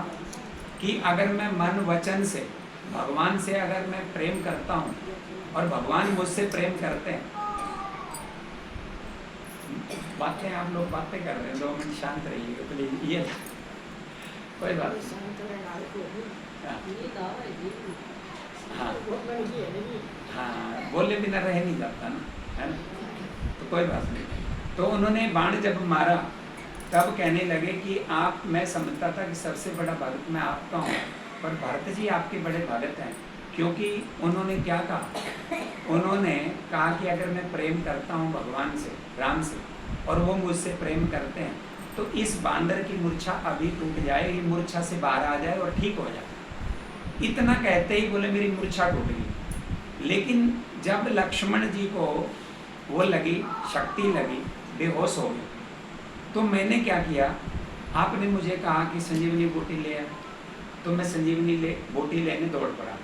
कि अगर मैं मन वचन से भगवान से अगर मैं प्रेम करता हूँ और भगवान मुझसे प्रेम करते हैं, बातें आप लोग बातें कर रहे हैं, 2 मिनट शांत रहिएगा प्लीज। ये कोई बात नहीं, हाँ बोले बिना रह नहीं जाता ना, है ना? तो कोई बात नहीं। तो उन्होंने बाण जब मारा तब कहने लगे कि आप, मैं समझता था कि सबसे बड़ा भगत मैं आपका हूँ, पर भरत जी आपके बड़े भगत हैं। क्योंकि उन्होंने क्या कहा? उन्होंने कहा कि अगर मैं प्रेम करता हूँ भगवान से, राम से, और वो मुझसे प्रेम करते हैं, तो इस बांदर की मूर्छा अभी टूट जाए, ये मूर्छा से बाहर आ जाए और ठीक हो जाए। इतना कहते ही बोले मेरी मूर्छा टूट गई। लेकिन जब लक्ष्मण जी को वो लगी, शक्ति लगी, बेहोश हो गए, तो मैंने क्या किया? आपने मुझे कहा कि संजीवनी बूटी ले आ, तो मैं संजीवनी बूटी लेने दौड़ पड़ा।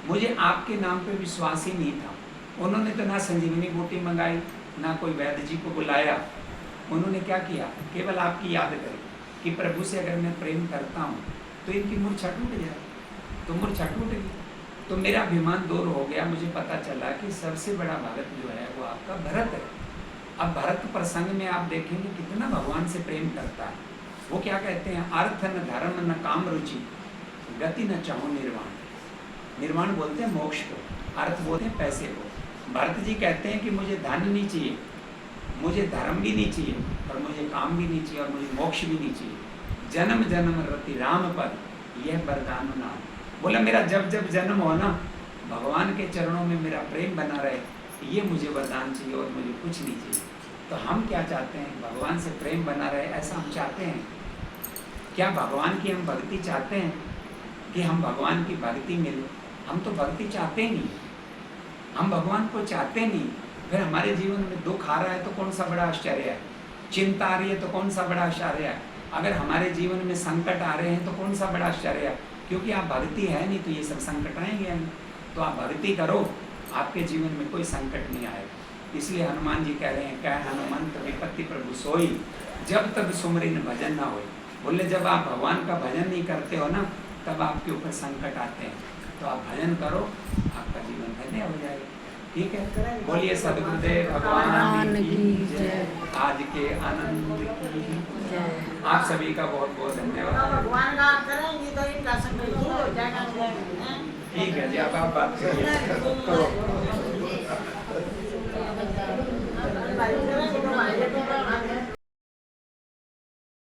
मुझे आपके नाम पे विश्वास ही नहीं था। उन्होंने तो ना संजीवनी बूटी मंगाई, ना कोई वैद्य जी को बुलाया। उन्होंने क्या किया? केवल आपकी याद करी कि प्रभु से अगर मैं प्रेम करता हूँ तो इनकी मूर्छा टूट जाए। तो मूर्छा टूट गई, तो मेरा अभिमान दूर हो गया। मुझे पता चला कि सबसे बड़ा भगत जो है वो आपका भरत है। अब भरत प्रसंग में आप देखेंगे कितना भगवान से प्रेम करता है। वो क्या कहते हैं? अर्थ न धर्म न काम रुचि, गति न चाहो निर्वाण। निर्वाण बोलते हैं मोक्ष को, अर्थ बोलते हैं पैसे को। भरत जी कहते हैं कि मुझे धन नहीं चाहिए, मुझे धर्म भी नहीं चाहिए, और मुझे काम भी नहीं चाहिए, और मुझे मोक्ष भी नहीं चाहिए। जन्म जन्म रति राम पद, यह वरदान नाम। बोला मेरा जब जब जन्म हो ना, भगवान के चरणों में मेरा प्रेम बना रहे, ये मुझे वरदान चाहिए, और मुझे कुछ नहीं चाहिए। तो हम क्या चाहते हैं? भगवान से प्रेम बना रहे, ऐसा हम चाहते हैं क्या? भगवान की हम भक्ति चाहते हैं कि हम भगवान की भक्ति मिले? हम तो भक्ति चाहते ही नहीं, हम भगवान को चाहते नहीं। फिर हमारे जीवन में दुख आ रहा है तो कौन सा बड़ा आश्चर्य है, चिंता आ रही है तो कौन सा बड़ा आश्चर्य है, अगर हमारे जीवन में संकट आ रहे हैं तो कौन सा बड़ा आश्चर्य है। क्योंकि आप भक्ति है नहीं तो ये सब संकट आएंगे नहीं। तो आप भक्ति करो, आपके जीवन में कोई संकट नहीं आएगा। इसलिए हनुमान जी कह रहे हैं, क्या हनुमंत विपत्ति प्रभु सोई, जब तक सुमरिन भजन ना हो। बोले जब आप भगवान का भजन नहीं करते हो ना, तब आपके ऊपर संकट आते हैं। तो आप भजन करो, आपका जीवन धन्य हो जाएगा। ठीक है, बोलिए सद्गुरुदेव भगवान की जय। आज के आनंद की जय। आप सभी का बहुत बहुत धन्यवाद। भगवान का करेंगे तो इनका संकट दूर हो जाएगा। ठीक है जी, अब आप बात करिए।